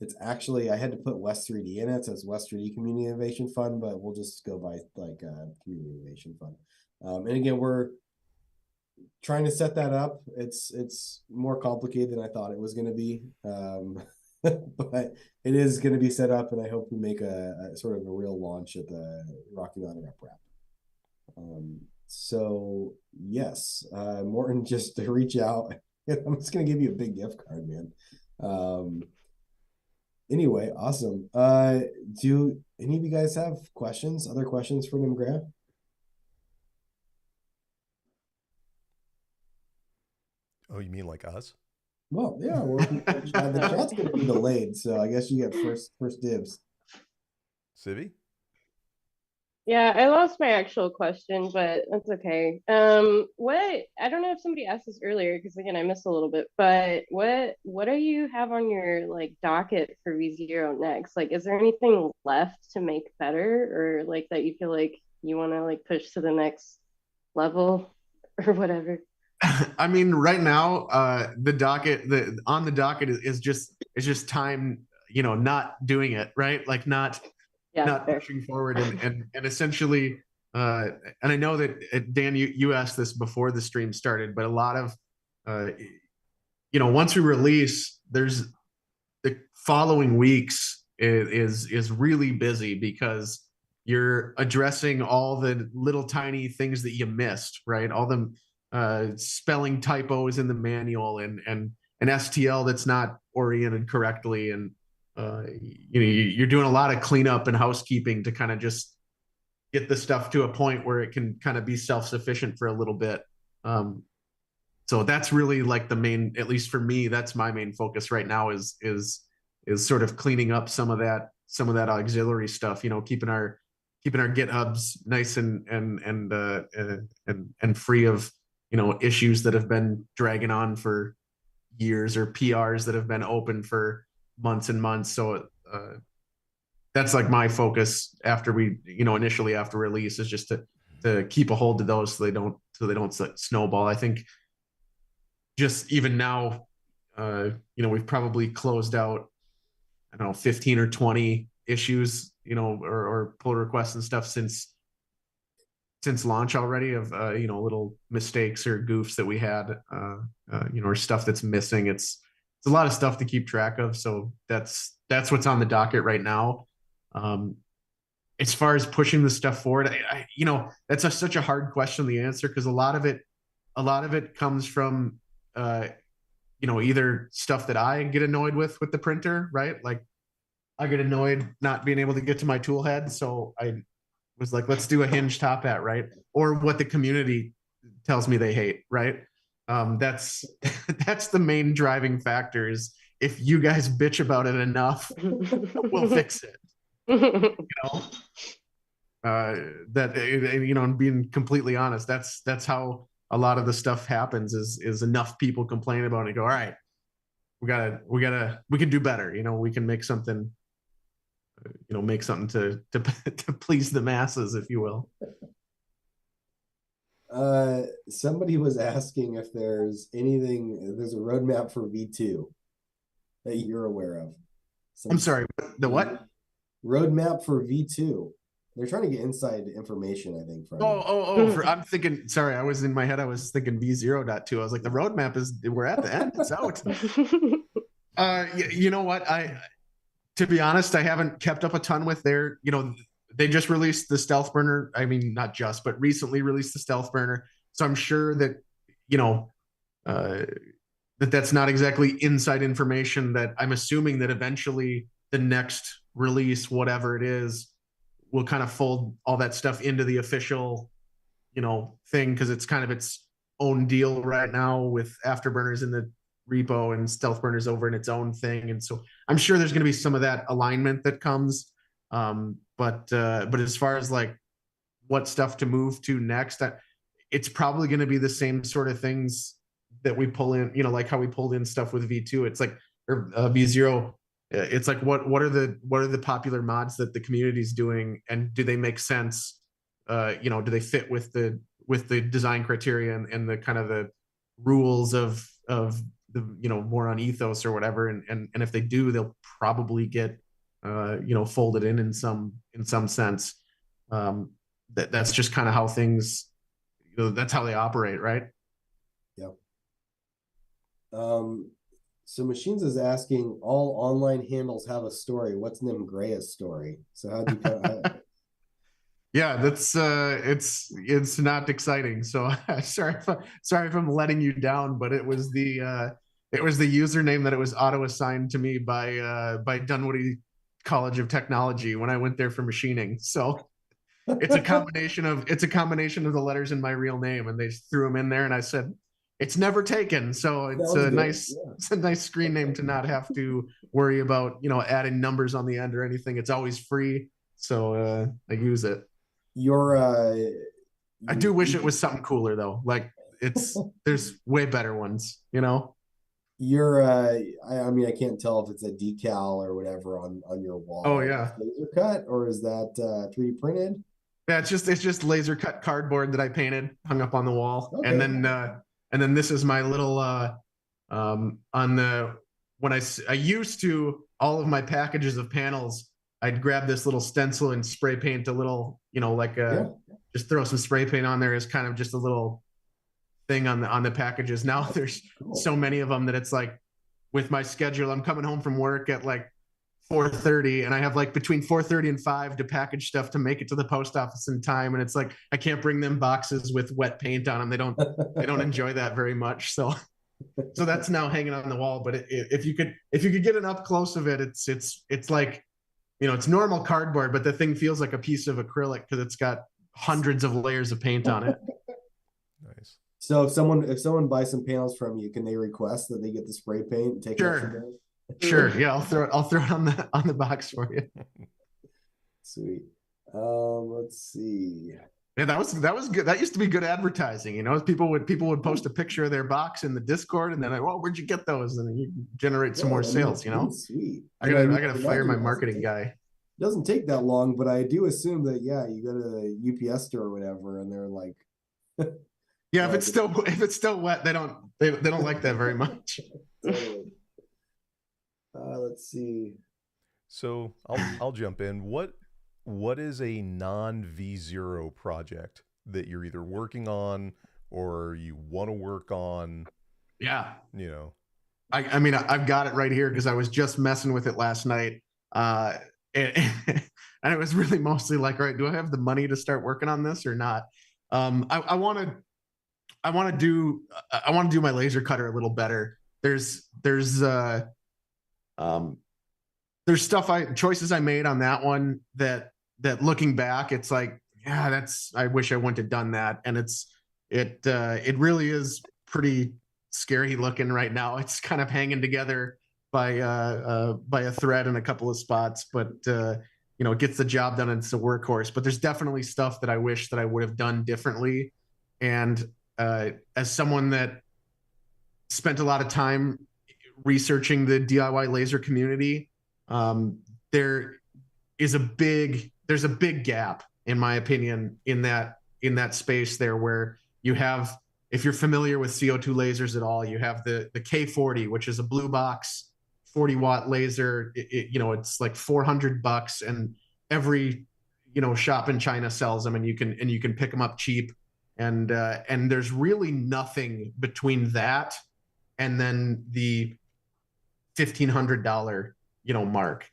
It's actually, I had to put West 3D in it, so it's West 3D Community Innovation Fund, but we'll just go by like Community Innovation Fund. And again, trying to set that up. It's more complicated than I thought it was going to be, but it is going to be set up, and I hope we make a sort of a real launch at the Rocky Mountain Rep Rap. So yes, Morton, just to reach out. I'm just gonna give you a big gift card, man. Anyway, awesome. Do any of you guys have questions? Other questions for Nemgrea? Oh, you mean like us? Well, yeah. Well, the chat's gonna be delayed, so I guess you get first dibs. Sibby? Yeah, I lost my actual question, but that's okay. What I don't know if somebody asked this earlier because again I missed a little bit, but what do you have on your like docket for V0 next? Like, is there anything left to make better, or like that you feel like you want to like push to the next level or whatever? I mean, right now, the docket is just time, not doing it, right? Like Yeah, not fair. pushing forward and essentially, and I know that Dan, you asked this before the stream started, but a lot of, once we release, there's the following weeks is really busy because you're addressing all the little tiny things that you missed, right? All the spelling typos in the manual and an STL that's not oriented correctly, and you're doing a lot of cleanup and housekeeping to kind of just get the stuff to a point where it can kind of be self-sufficient for a little bit. So that's really like the main, at least for me, that's my main focus right now is sort of cleaning up some of that auxiliary stuff, keeping our GitHubs nice and free of, issues that have been dragging on for years or PRs that have been open for months and months. So that's like my focus after we, initially after release, is just to keep a hold of those so they don't snowball. I think just even now, we've probably closed out, I don't know, 15 or 20 issues, or pull requests and stuff since launch already of, little mistakes or goofs that we had, or stuff that's missing. It's a lot of stuff to keep track of. So that's what's on the docket right now. As far as pushing the stuff forward, that's such a hard question to answer because a lot of it comes from, either stuff that I get annoyed with the printer, right? Like I get annoyed not being able to get to my tool head. So I was like, let's do a hinge top hat, right? Or what the community tells me they hate, right? That's that's the main driving factor is if you guys bitch about it enough, we'll fix it. And being completely honest, that's how a lot of the stuff happens is enough people complain about it and go, all right, we can do better. We can make something, to to please the masses, if you will. Somebody was asking if there's a roadmap for V2 that you're aware of. I'm sorry, the what? Roadmap for V2. They're trying to get inside information, I think. I'm thinking, sorry, I was in my head, I was thinking V0.2. I was like, the roadmap we're at the end, it's out. You know what? To be honest, I haven't kept up a ton with their, they just released the stealth burner. I mean, not just, but recently released the stealth burner. So I'm sure that, that's not exactly inside information that I'm assuming that eventually the next release, whatever it is, will kind of fold all that stuff into the official, thing. Cause it's kind of its own deal right now with afterburners in the repo and stealth burners over in its own thing. And so I'm sure there's going to be some of that alignment that comes. But as far as like what stuff to move to next, it's probably going to be the same sort of things that we pull in, like how we pulled in stuff with V2. It's like, or V0. It's like, what are the popular mods that the community's doing, and do they make sense? Do they fit with the design criteria and the kind of the rules of the more on ethos or whatever, and if they do, they'll probably get folded in some sense. That's just kind of how things, that's how they operate, right? Yeah. So Machines is asking, all online handles have a story. What's Nemgrea's story? So how'd you Yeah, that's it's not exciting. So sorry if I'm letting you down, but it was the username that it was auto assigned to me by Dunwoody College of Technology when I went there for machining. So it's a combination of the letters in my real name, and they threw them in there, and I said it's never taken. So Sounds good. Yeah. it's a nice screen name to not have to worry about adding numbers on the end or anything. It's always free, so I use it. Your I do wish it was something cooler though. Like there's way better ones, your I mean, I can't tell if it's a decal or whatever on your Oh wall. yeah. Laser cut, or is that 3D printed? Yeah, it's just laser cut cardboard that I painted, hung up on the wall. Okay. And then this is my little on the when I used to all of my packages of panels, I'd grab this little stencil and spray paint a little, like just throw some spray paint on there as kind of just a little thing on the packages. Now there's so many of them that it's like with my schedule, I'm coming home from work at like 4:30 and I have like between 4:30 and 5 to package stuff to make it to the post office in time. And it's like I can't bring them boxes with wet paint on them. They don't enjoy that very much. So that's now hanging on the wall. But if you could get an up close of it, it's like it's normal cardboard, but the thing feels like a piece of acrylic because it's got hundreds of layers of paint on it. Nice. So if someone buys some panels from you, can they request that they get the spray paint and take Sure. Sure. Yeah, I'll throw it on the box for you. Sweet. Let's see. Yeah, that was good. That used to be good advertising. People would post a picture of their box in the Discord, and then where'd you get those? And then you generate some more sales. Sweet. I gotta fire my marketing guy. It doesn't take that long, but I do assume that you go to the UPS store or whatever, and they're like, yeah, if it's still wet, they don't like that very much. Totally. Let's see. So I'll jump in. What is a non V0 project that you're either working on or you want to work on? Yeah. I mean, I've got it right here because I was just messing with it last night. And it was really mostly like, all right, do I have the money to start working on this or not? I want to do my laser cutter a little better. There's choices I made on that one that looking back, it's like, yeah, I wish I wouldn't have done that. And it really is pretty scary looking right now. It's kind of hanging together by a thread in a couple of spots, but it gets the job done and it's a workhorse. But there's definitely stuff that I wish that I would have done differently. And as someone that spent a lot of time researching the DIY laser community, there's a big gap, in my opinion, in that space there, where you have, if you're familiar with CO2 lasers at all, you have the K40, which is a blue box 40-watt laser. It's like $400, and every shop in China sells them, and you can pick them up cheap. And there's really nothing between that and then the $1,500 mark.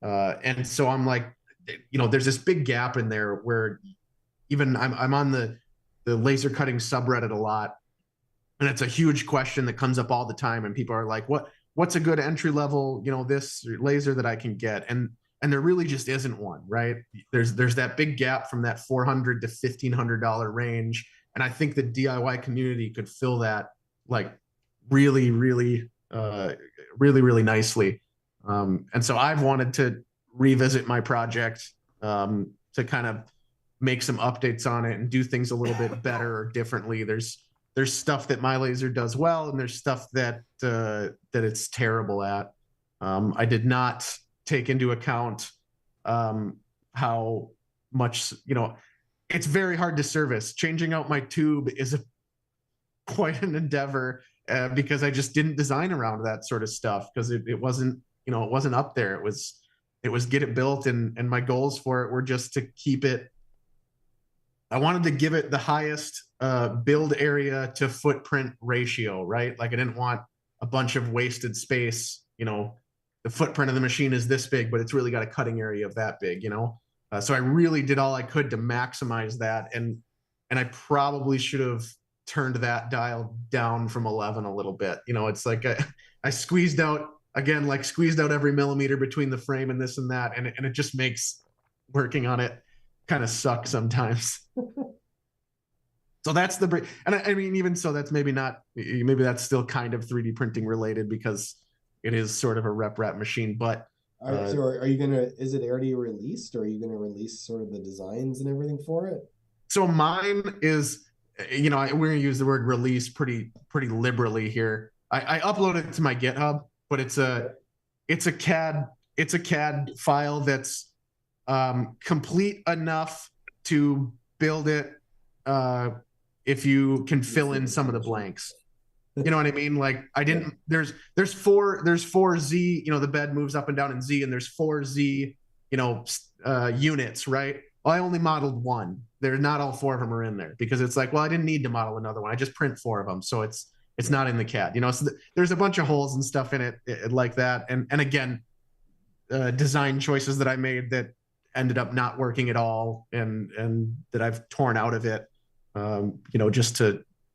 And so I'm like, there's this big gap in there where even I'm on the laser cutting subreddit a lot, and it's a huge question that comes up all the time, and people are like, what's a good entry level this laser that I can get? And there really just isn't one, right? There's that big gap from that $400 to $1,500 range, and I think the DIY community could fill that like really nicely. And so I've wanted to revisit my project to kind of make some updates on it and do things a little bit better or differently. There's stuff that my laser does well, and there's stuff that it's terrible at. I did not take into account how much it's very hard to service. Changing out my tube is quite an endeavor because I just didn't design around that sort of stuff, because it wasn't it wasn't up there. It was get it built, and my goals for it were just to keep it. I wanted to give it the highest build area to footprint ratio, right? Like I didn't want a bunch of wasted space. The footprint of the machine is this big, but it's really got a cutting area of that big. So I really did all I could to maximize that, and I probably should have turned that dial down from 11 a little bit. It's like I squeezed out every millimeter between the frame and this and that, and it just makes working on it kind of suck sometimes. So that's and I mean, even so, that's maybe that's still kind of 3D printing related because it is sort of a rep machine. But so are you gonna? Is it already released, or are you gonna release sort of the designs and everything for it? So mine is, we're gonna use the word release pretty liberally here. I uploaded it to my GitHub, but it's a CAD file that's complete enough to build it if you can fill in some of the blanks. You know what I mean? Like there's four Z, the bed moves up and down in Z, and there's 4 Z, units, right? Well, I only modeled one. They're not all 4 of them are in there because it's like, well, I didn't need to model another one. I just print 4 of them. So it's not in the CAD, so there's a bunch of holes and stuff in it like that. And again, design choices that I made that ended up not working at all and that I've torn out of it, just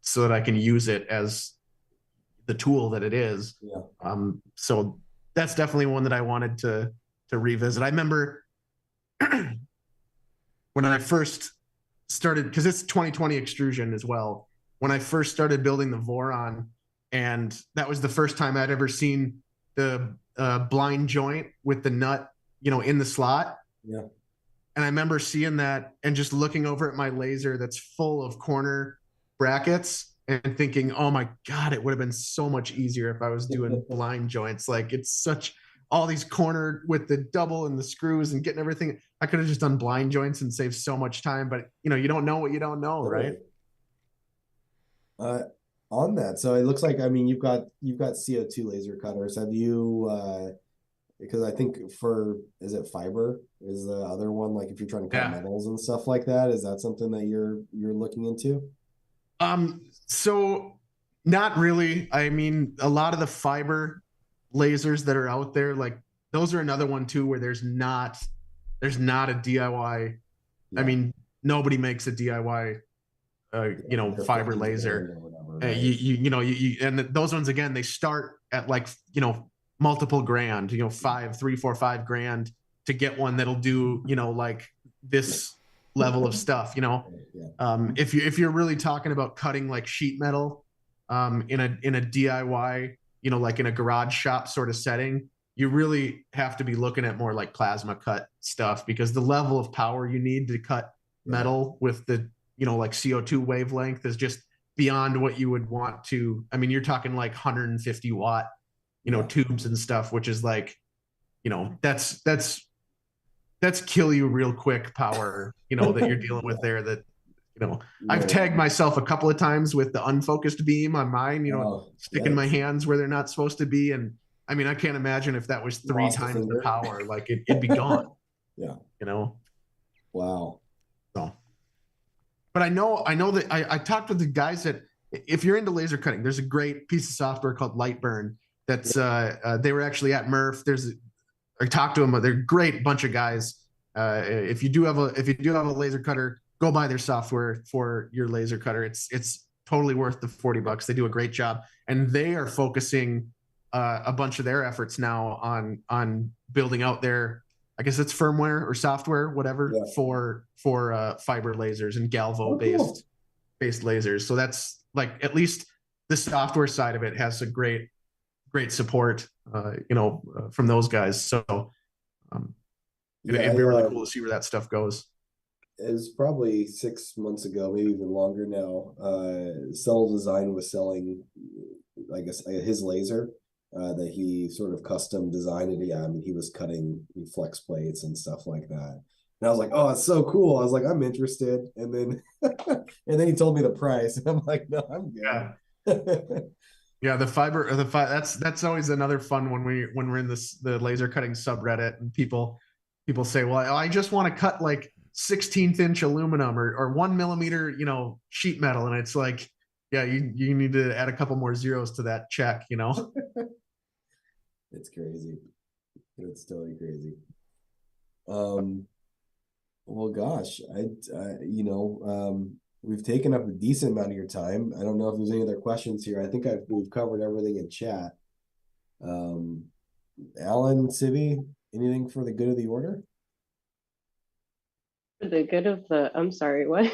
so that I can use it as the tool that it is. Yeah. So that's definitely one that I wanted to revisit. I remember when I first started, because it's 2020 extrusion as well, when I first started building the Voron, and that was the first time I'd ever seen the blind joint with the nut, in the slot. Yeah. And I remember seeing that and just looking over at my laser that's full of corner brackets and thinking, oh my God, it would have been so much easier if I was doing blind joints. Like it's such all these corner with the double and the screws and getting everything. I could have just done blind joints and saved so much time, but you don't know what you don't know, right? On that, so it looks like, I mean, you've got CO2 laser cutters. Have you because I think is it fiber is the other one, like if you're trying to cut metals and stuff like that, is that something that you're looking into? So not really. I mean, a lot of the fiber lasers that are out there, like those are another one too, where there's not a DIY. Yeah. I mean, nobody makes a DIY fiber laser. Right? And those ones, again, they start at like, multiple grand, $3, $4, $5 to get one that'll do, like this level of stuff, if you're really talking about cutting like sheet metal, in a DIY, like in a garage shop sort of setting, you really have to be looking at more like plasma cut stuff, because the level of power you need to cut metal with the, like CO2 wavelength is just beyond what you would want to. I mean, you're talking like 150 watt, tubes and stuff, which is like, that's kill you real quick power, that you're dealing with there. That, I've tagged myself a couple of times with the unfocused beam on mine, sticking my hands where they're not supposed to be. And I mean, I can't imagine if that was 3 times the power, like it'd be gone. Yeah. Wow. So, but I know that I talked with the guys that if you're into laser cutting, there's a great piece of software called Lightburn. That's they were actually at Murph. I talked to them. They're a great bunch of guys. If you do have a laser cutter, go buy their software for your laser cutter. It's totally worth the $40. They do a great job, and they are focusing a bunch of their efforts now on building out their, I guess it's firmware or software, whatever, for fiber lasers and galvo based lasers. So that's like, at least the software side of it has a great support, from those guys. So it'd be really cool to see where that stuff goes. It was probably 6 months ago, maybe even longer now. Cell Design was selling, I guess, his laser that he sort of custom designed it. Yeah, I mean, he was cutting flex plates and stuff like that. And I was like, oh, it's so cool. I was like, I'm interested. And then he told me the price. And I'm like, no, I'm good. Yeah. Yeah, the fiber, that's always another fun when we're in the laser cutting subreddit, and people say, well, I just want to cut like 16th inch aluminum or 1 millimeter, sheet metal. And it's like, yeah, you need to add a couple more zeros to that check, It's crazy. It's totally crazy. Well, gosh, we've taken up a decent amount of your time. I don't know if there's any other questions here. I think we've covered everything in chat. Alan, Sibby, anything for the good of the order? For the good of the, I'm sorry, what?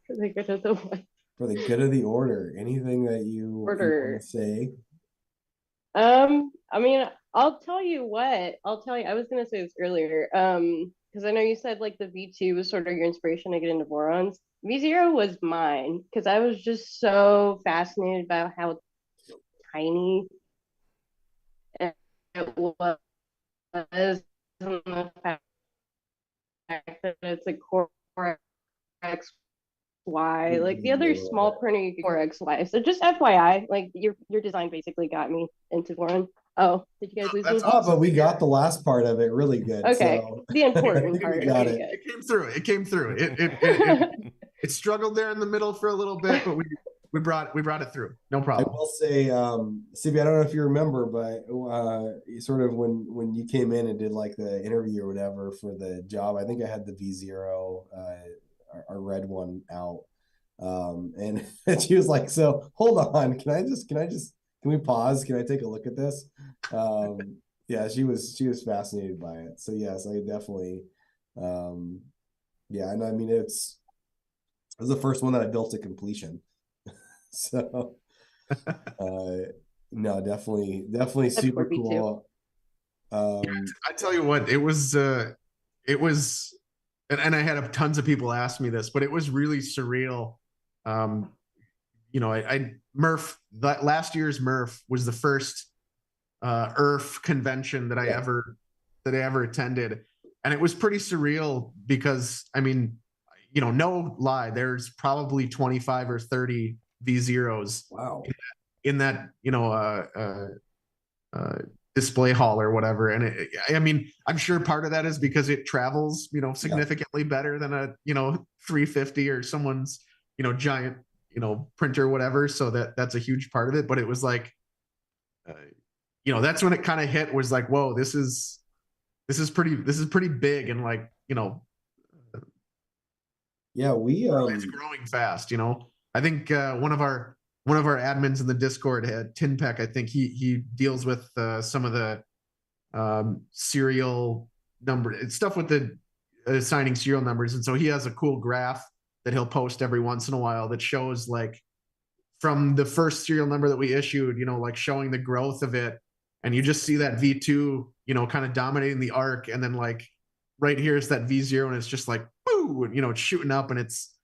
For the good of the what? For the good of the order, anything that you want to say? I mean, I'll tell you, I was gonna say this earlier. Because I know you said like the V2 was sort of your inspiration to get into Vorons. V0 was mine because I was just so fascinated by how tiny it was, and the fact that it's a Core XY. Like the other small printer you could Core XY. So just FYI, like your design basically got me into Voron. Oh, did you guys lose me? Oh, but we got the last part of it really good. Okay, so. the important part. We got okay, it. It came through. It struggled there in the middle for a little bit, but we brought it through. No problem. I will say, Sibby, I don't know if you remember, but sort of when you came in and did like the interview or whatever for the job, I think I had the V0, our red one out. And she was like, so hold on, can we pause? Can I take a look at this? Yeah, she was fascinated by it. So yes, I definitely, yeah, and I mean, it was the first one that I built to completion. So, no, definitely That's super cool. I tell you what, it was, and I had tons of people ask me this, but it was really surreal. Last year's Murph was the first ERF convention that I ever attended, and it was pretty surreal because I mean, no lie, there's probably 25 or 30 V0s. Wow. In that display hall or whatever, and I mean, I'm sure part of that is because it travels, significantly better than a 350 or someone's giant printer or whatever. So that's a huge part of it. But it was like, that's when it kind of hit, was like, whoa, this is pretty big, and like, yeah, it's growing fast. I think one of our admins in the Discord, Tinpeck, I think he deals with some of the serial number stuff with the assigning serial numbers, and so he has a cool graph that he'll post every once in a while that shows like from the first serial number that we issued, like showing the growth of it, and you just see that V2, kind of dominating the arc, and then like right here is that V0, and it's just like boo, it's shooting up, and it's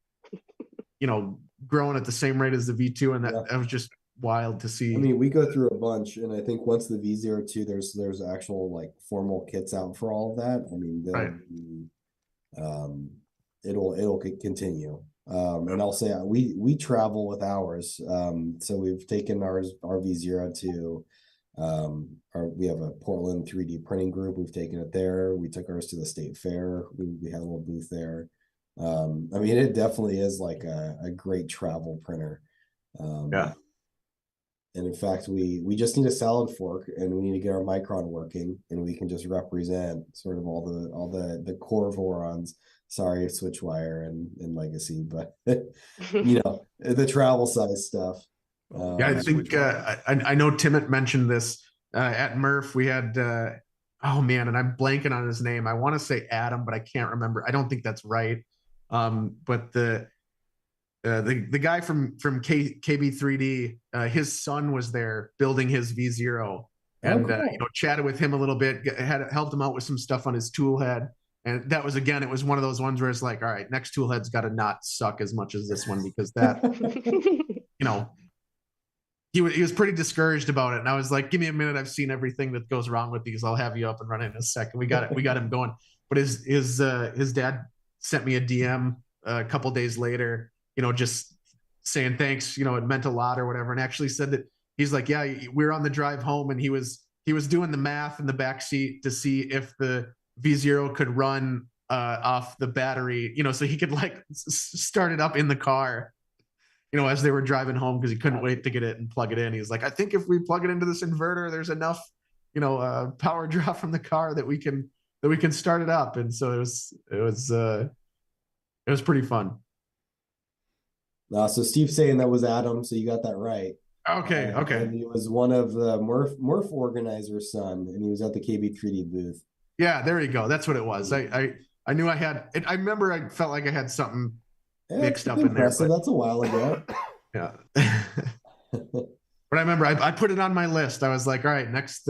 growing at the same rate as the V2, and that was just wild to see. I mean, we go through a bunch, and I think once the V02, there's actual like formal kits out for all of that. I mean, it'll continue. And I'll say we travel with ours. So we've taken our V0 to we have a Portland 3D printing group. We've taken it there. We took ours to the state fair. We had a little booth there. I mean, it definitely is like a great travel printer. Yeah. And in fact, we just need a salad fork, and we need to get our Micron working, and we can just represent sort of all the core Vorons. Sorry, Switchwire and Legacy, but the travel size stuff. Yeah, I think I know Timot mentioned this at Murph. We had oh man, and I'm blanking on his name. I want to say Adam, but I can't remember. I don't think that's right. But the guy from KB3D, his son was there building his V0, and cool. Chatted with him a little bit, helped him out with some stuff on his tool head. And that was, again, it was one of those ones where it's like, all right, next tool head's got to not suck as much as this one, because that, he was pretty discouraged about it. And I was like, give me a minute. I've seen everything that goes wrong with these. I'll have you up and running in a second. We got him going. But his dad sent me a DM a couple days later, just saying thanks, it meant a lot or whatever. And actually said that he's like, yeah, we were on the drive home, and he was doing the math in the back seat to see if the V0 could run off the battery, so he could like start it up in the car, as they were driving home, because he couldn't wait to get it and plug it in. He was like, I think if we plug it into this inverter, there's enough, power draw from the car that we can start it up. And so it was pretty fun. So Steve's saying that was Adam, so you got that right. Okay. And he was one of the Murph organizer's son, and he was at the KB3D booth. Yeah, there you go. That's what it was. I knew I had it. I remember I felt like I had something mixed up in there. But that's a while ago. Yeah. But I remember I put it on my list. I was like, all right, next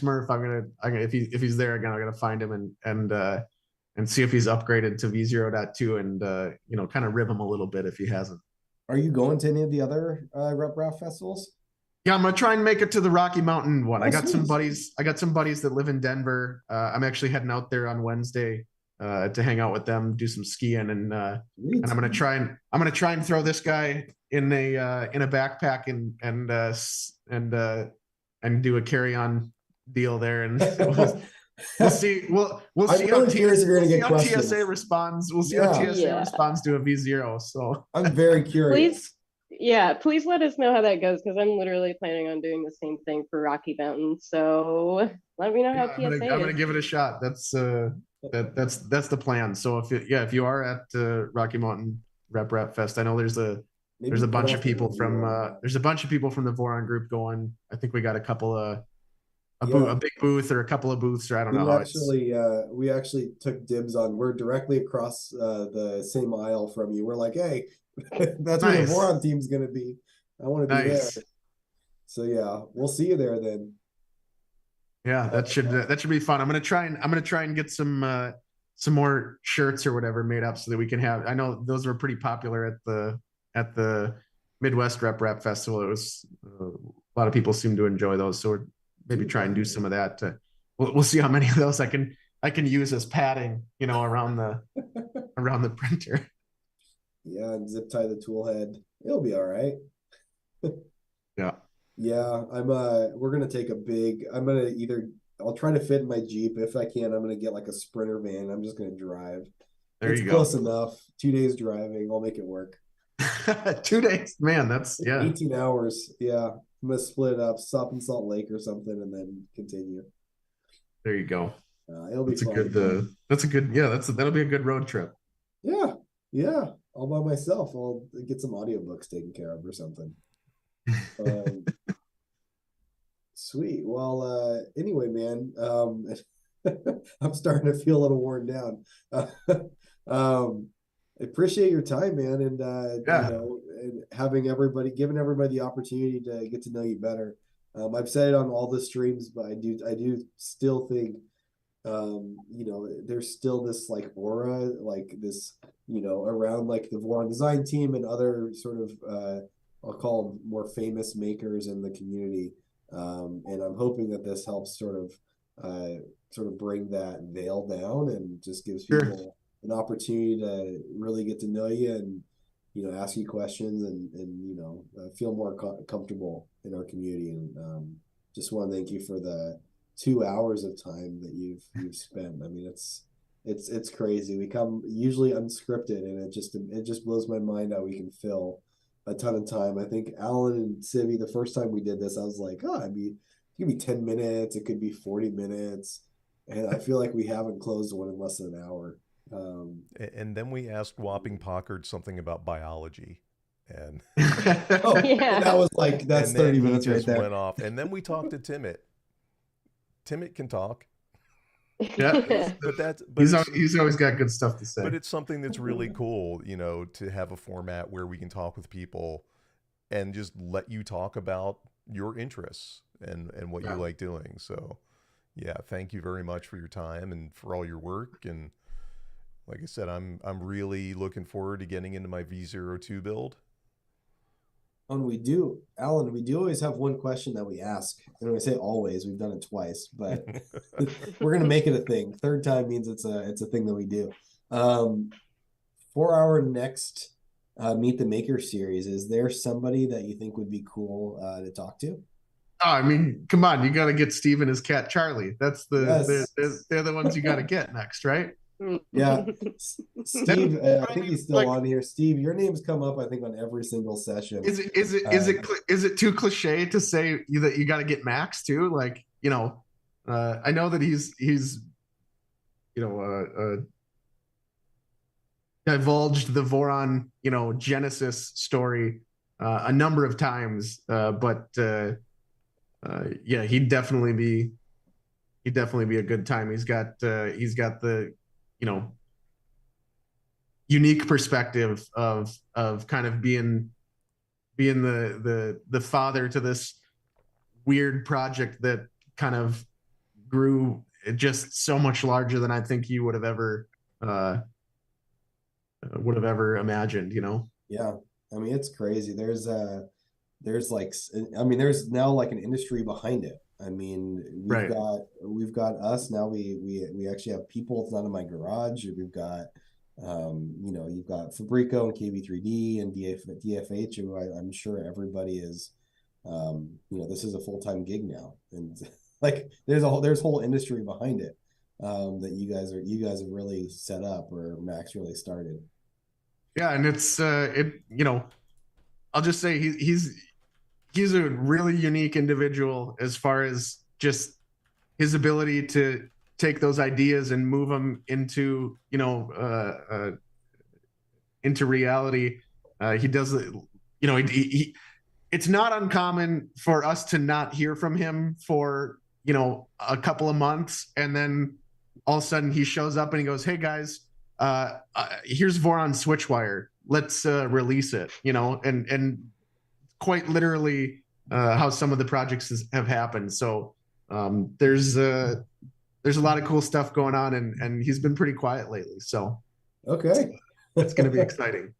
Murph, I'm gonna if he's there again, I'm gonna find him and see if he's upgraded to V0.2 and kind of rib him a little bit if he hasn't. Are you going to any of the other Rep Rap festivals? Yeah, I'm gonna try and make it to the Rocky Mountain one. I got some buddies that live in Denver. I'm actually heading out there on Wednesday to hang out with them, do some skiing, and I'm gonna try and throw this guy in a backpack and do a carry-on deal there, and we'll see. We'll see how TSA responds. We'll see how TSA responds to a V0. So I'm very curious. Please let us know how that goes, because I'm literally planning on doing the same thing for Rocky Mountain. So let me know how TSA is. I'm gonna give it a shot. That's the plan. So if you are at Rocky Mountain Rep Fest, I know there's a bunch of people from the Voron group going. I think we got a couple of a big booth or a couple of booths, or I don't know. We actually took dibs on. We're directly across the same aisle from you. We're like, hey, that's where the Voron team's gonna be. I want to be there. So yeah, we'll see you there then. Yeah, that should be fun. I'm gonna try and get some more shirts or whatever made up so that we can have. I know those were pretty popular at the Midwest Rep Festival. It was a lot of people seem to enjoy those, so we're maybe try and do some of that. We'll see how many of those I can use as padding, around the printer. Yeah, and zip tie the tool head. It'll be all right. Yeah. Yeah, we're gonna take I'll try to fit in my Jeep. If I can, I'm gonna get like a Sprinter van. I'm just gonna drive. It's close enough. 2 days driving. I'll make it work. 2 days, man. That's 18 hours. Yeah. I'm gonna split it up, stop in Salt Lake or something, and then continue. There you go. It'll be fun. That'll be a good road trip. Yeah. All by myself. I'll get some audiobooks taken care of or something. Sweet. Well, anyway, man, I'm starting to feel a little worn down. I appreciate your time, man, and and giving everybody the opportunity to get to know you better. I've said it on all the streams, but I do still think there's still this like aura, like this, around like the Voron design team and other sort of I'll call them more famous makers in the community. And I'm hoping that this helps sort of bring that veil down and just gives people an opportunity to really get to know you and, ask you questions and feel more comfortable in our community. And just want to thank you for the 2 hours of time that you've spent. I mean, it's crazy. We come usually unscripted, and it just blows my mind how we can fill a ton of time. I think Alan and Civi, the first time we did this, I was like, it could be 10 minutes, it could be 40 minutes. And I feel like we haven't closed one in less than an hour. And then we asked Whopping Pockard something about biology. And that was like, that's 30 minutes right there. Went off. And then we talked to Timit. Timit can talk. Yeah, but he's always got good stuff to say. But it's something that's really cool, to have a format where we can talk with people and just let you talk about your interests and what you like doing. So, yeah, thank you very much for your time and for all your work. And like I said, I'm really looking forward to getting into my V02 build. And we do always have one question that we ask. And I say always, we've done it twice, but we're gonna make it a thing. Third time means it's a thing that we do. For our next Meet the Maker series, is there somebody that you think would be cool to talk to? Oh, I mean, come on, you got to get Steve and his cat Charlie. That's they're the ones you got to get next, right? Yeah, Steve, I I think mean, he's still like, on here. Steve, your name's come up, I think, on every single session. is it too cliche to say that you got to get Max too? Like, I know that he's divulged the Voron Genesis story a number of times, but yeah, he'd definitely be a good time. He's got the you know unique perspective of kind of being the father to this weird project that kind of grew just so much larger than I think he uh, would have ever imagined. Yeah, I mean, it's crazy. There's like, I mean, there's now like an industry behind it. I mean, Right. we've got us now. We actually have people. It's not in my garage. We've got, you've got Fabrico and KB3D and DFH, who I'm sure everybody is, this is a full-time gig now, and like there's whole industry behind it, that you guys have really set up, or Max really started. Yeah, and I'll just say he's a really unique individual as far as just his ability to take those ideas and move them into reality. He does it. It's not uncommon for us to not hear from him for a couple of months, and then all of a sudden he shows up and he goes, "Hey guys, here's Voron Switchwire. Let's release it." And quite literally how some of the projects have happened. So there's a lot of cool stuff going on, and he's been pretty quiet lately. So Okay. it's going to be exciting.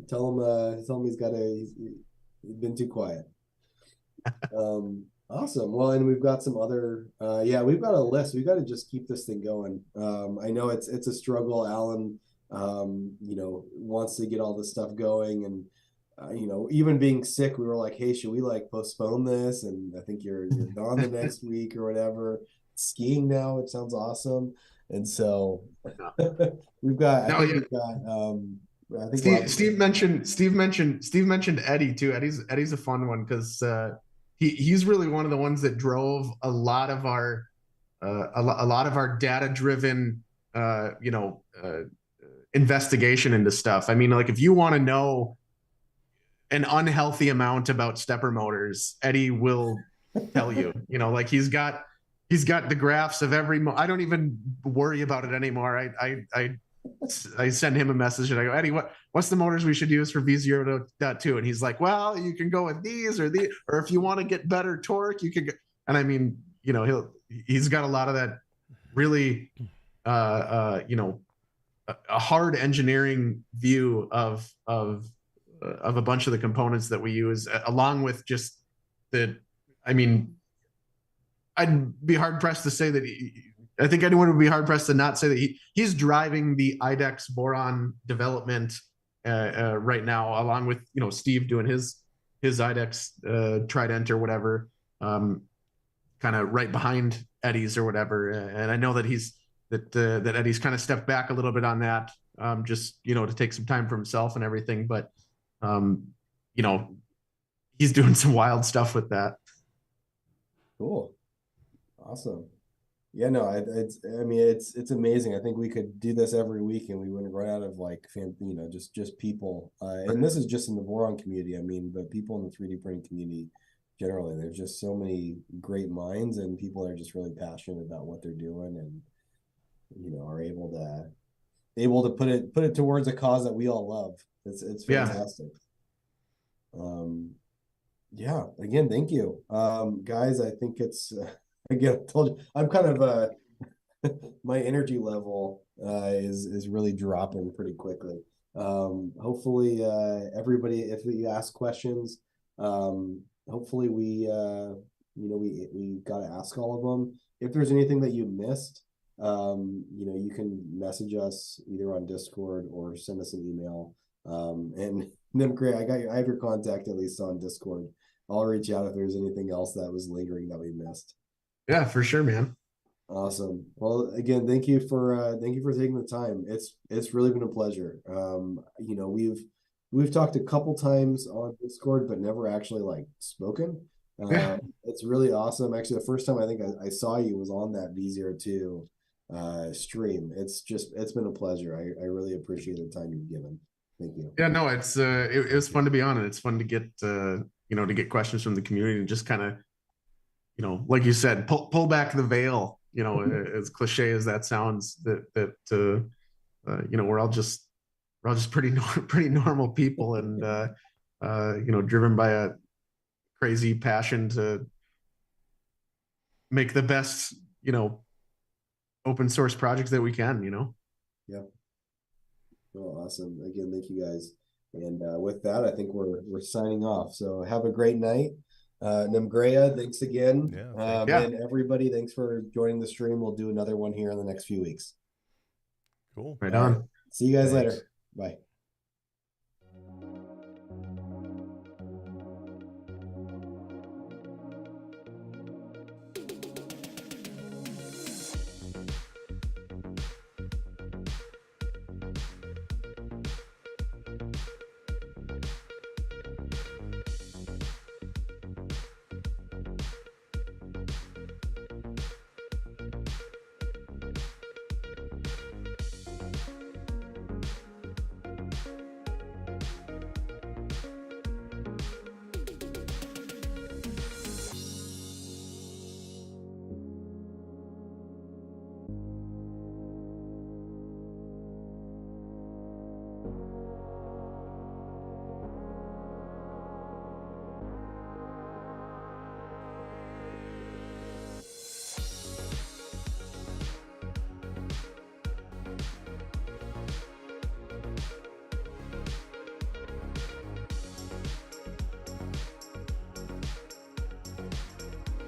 Tell him he's been too quiet. Awesome. Well, and we've got some other, we've got a list. We've got to just keep this thing going. I know it's a struggle. Alan, wants to get all this stuff going, and even being sick, we were like, hey, should we like postpone this? And I think you're gone the next week or whatever. Skiing now, it sounds awesome. And so we've got, I think Steve mentioned Eddie too. Eddie's a fun one because he's really one of the ones that drove a lot of our data driven investigation into stuff. I mean, like if you want to know an unhealthy amount about stepper motors, Eddie will tell you. Like he's got the graphs of every. I don't even worry about it anymore. I send him a message and I go, Eddie, what's the motors we should use for V0.2? And he's like, well, you can go with these or if you want to get better torque, you could go. And I mean, he's got a lot of that really, a hard engineering view of a bunch of the components that we use, along with just I mean, I'd be hard pressed to say that I think anyone would be hard pressed to not say that he's driving the IDEX Voron development right now, along with Steve doing his IDEX Trident or whatever, kind of right behind Eddie's or whatever. And I know that that Eddie's kind of stepped back a little bit on that, just to take some time for himself and everything. But he's doing some wild stuff with that. Cool. Awesome. Yeah, no, it's amazing. I think we could do this every week and we wouldn't run out of like just people. And this is just in the Voron community. I mean, but people in the 3D printing community generally, there's just so many great minds and people that are just really passionate about what they're doing and are able to put it towards a cause that we all love. It's fantastic. Yeah, again, thank you. Guys, I think it's again, I told you, I'm kind of my energy level is really dropping pretty quickly. Hopefully everybody, if you ask questions, hopefully we got to ask all of them. If there's anything that you missed, you can message us either on Discord or send us an email. And Nemgrea, I have your contact at least on Discord. I'll reach out if there's anything else that was lingering that we missed. Yeah, for sure, man. Awesome. Well, again, thank you for taking the time. It's really been a pleasure. You know, we've talked a couple times on Discord, but never actually like spoken. Yeah. It's really awesome. Actually, the first time I think I saw you was on that V02 stream. It's been a pleasure. I really appreciate the time you've given. Thank you. Yeah, no, it was fun to be on, and it's fun to get you know, to get questions from the community and just kind of, you know, like you said, pull back the veil, you know, as cliche as that sounds, that you know, we're all just pretty pretty normal people, and you know, driven by a crazy passion to make the best, you know, open source projects that we can, you know. Yeah. Well, awesome. Again, thank you guys. And with that, I think we're signing off. So have a great night. Nemgrea, thanks again. Yeah, thank you. And everybody, thanks for joining the stream. We'll do another one here in the next few weeks. Cool. Right All on. right. See you guys Thanks. later. Bye.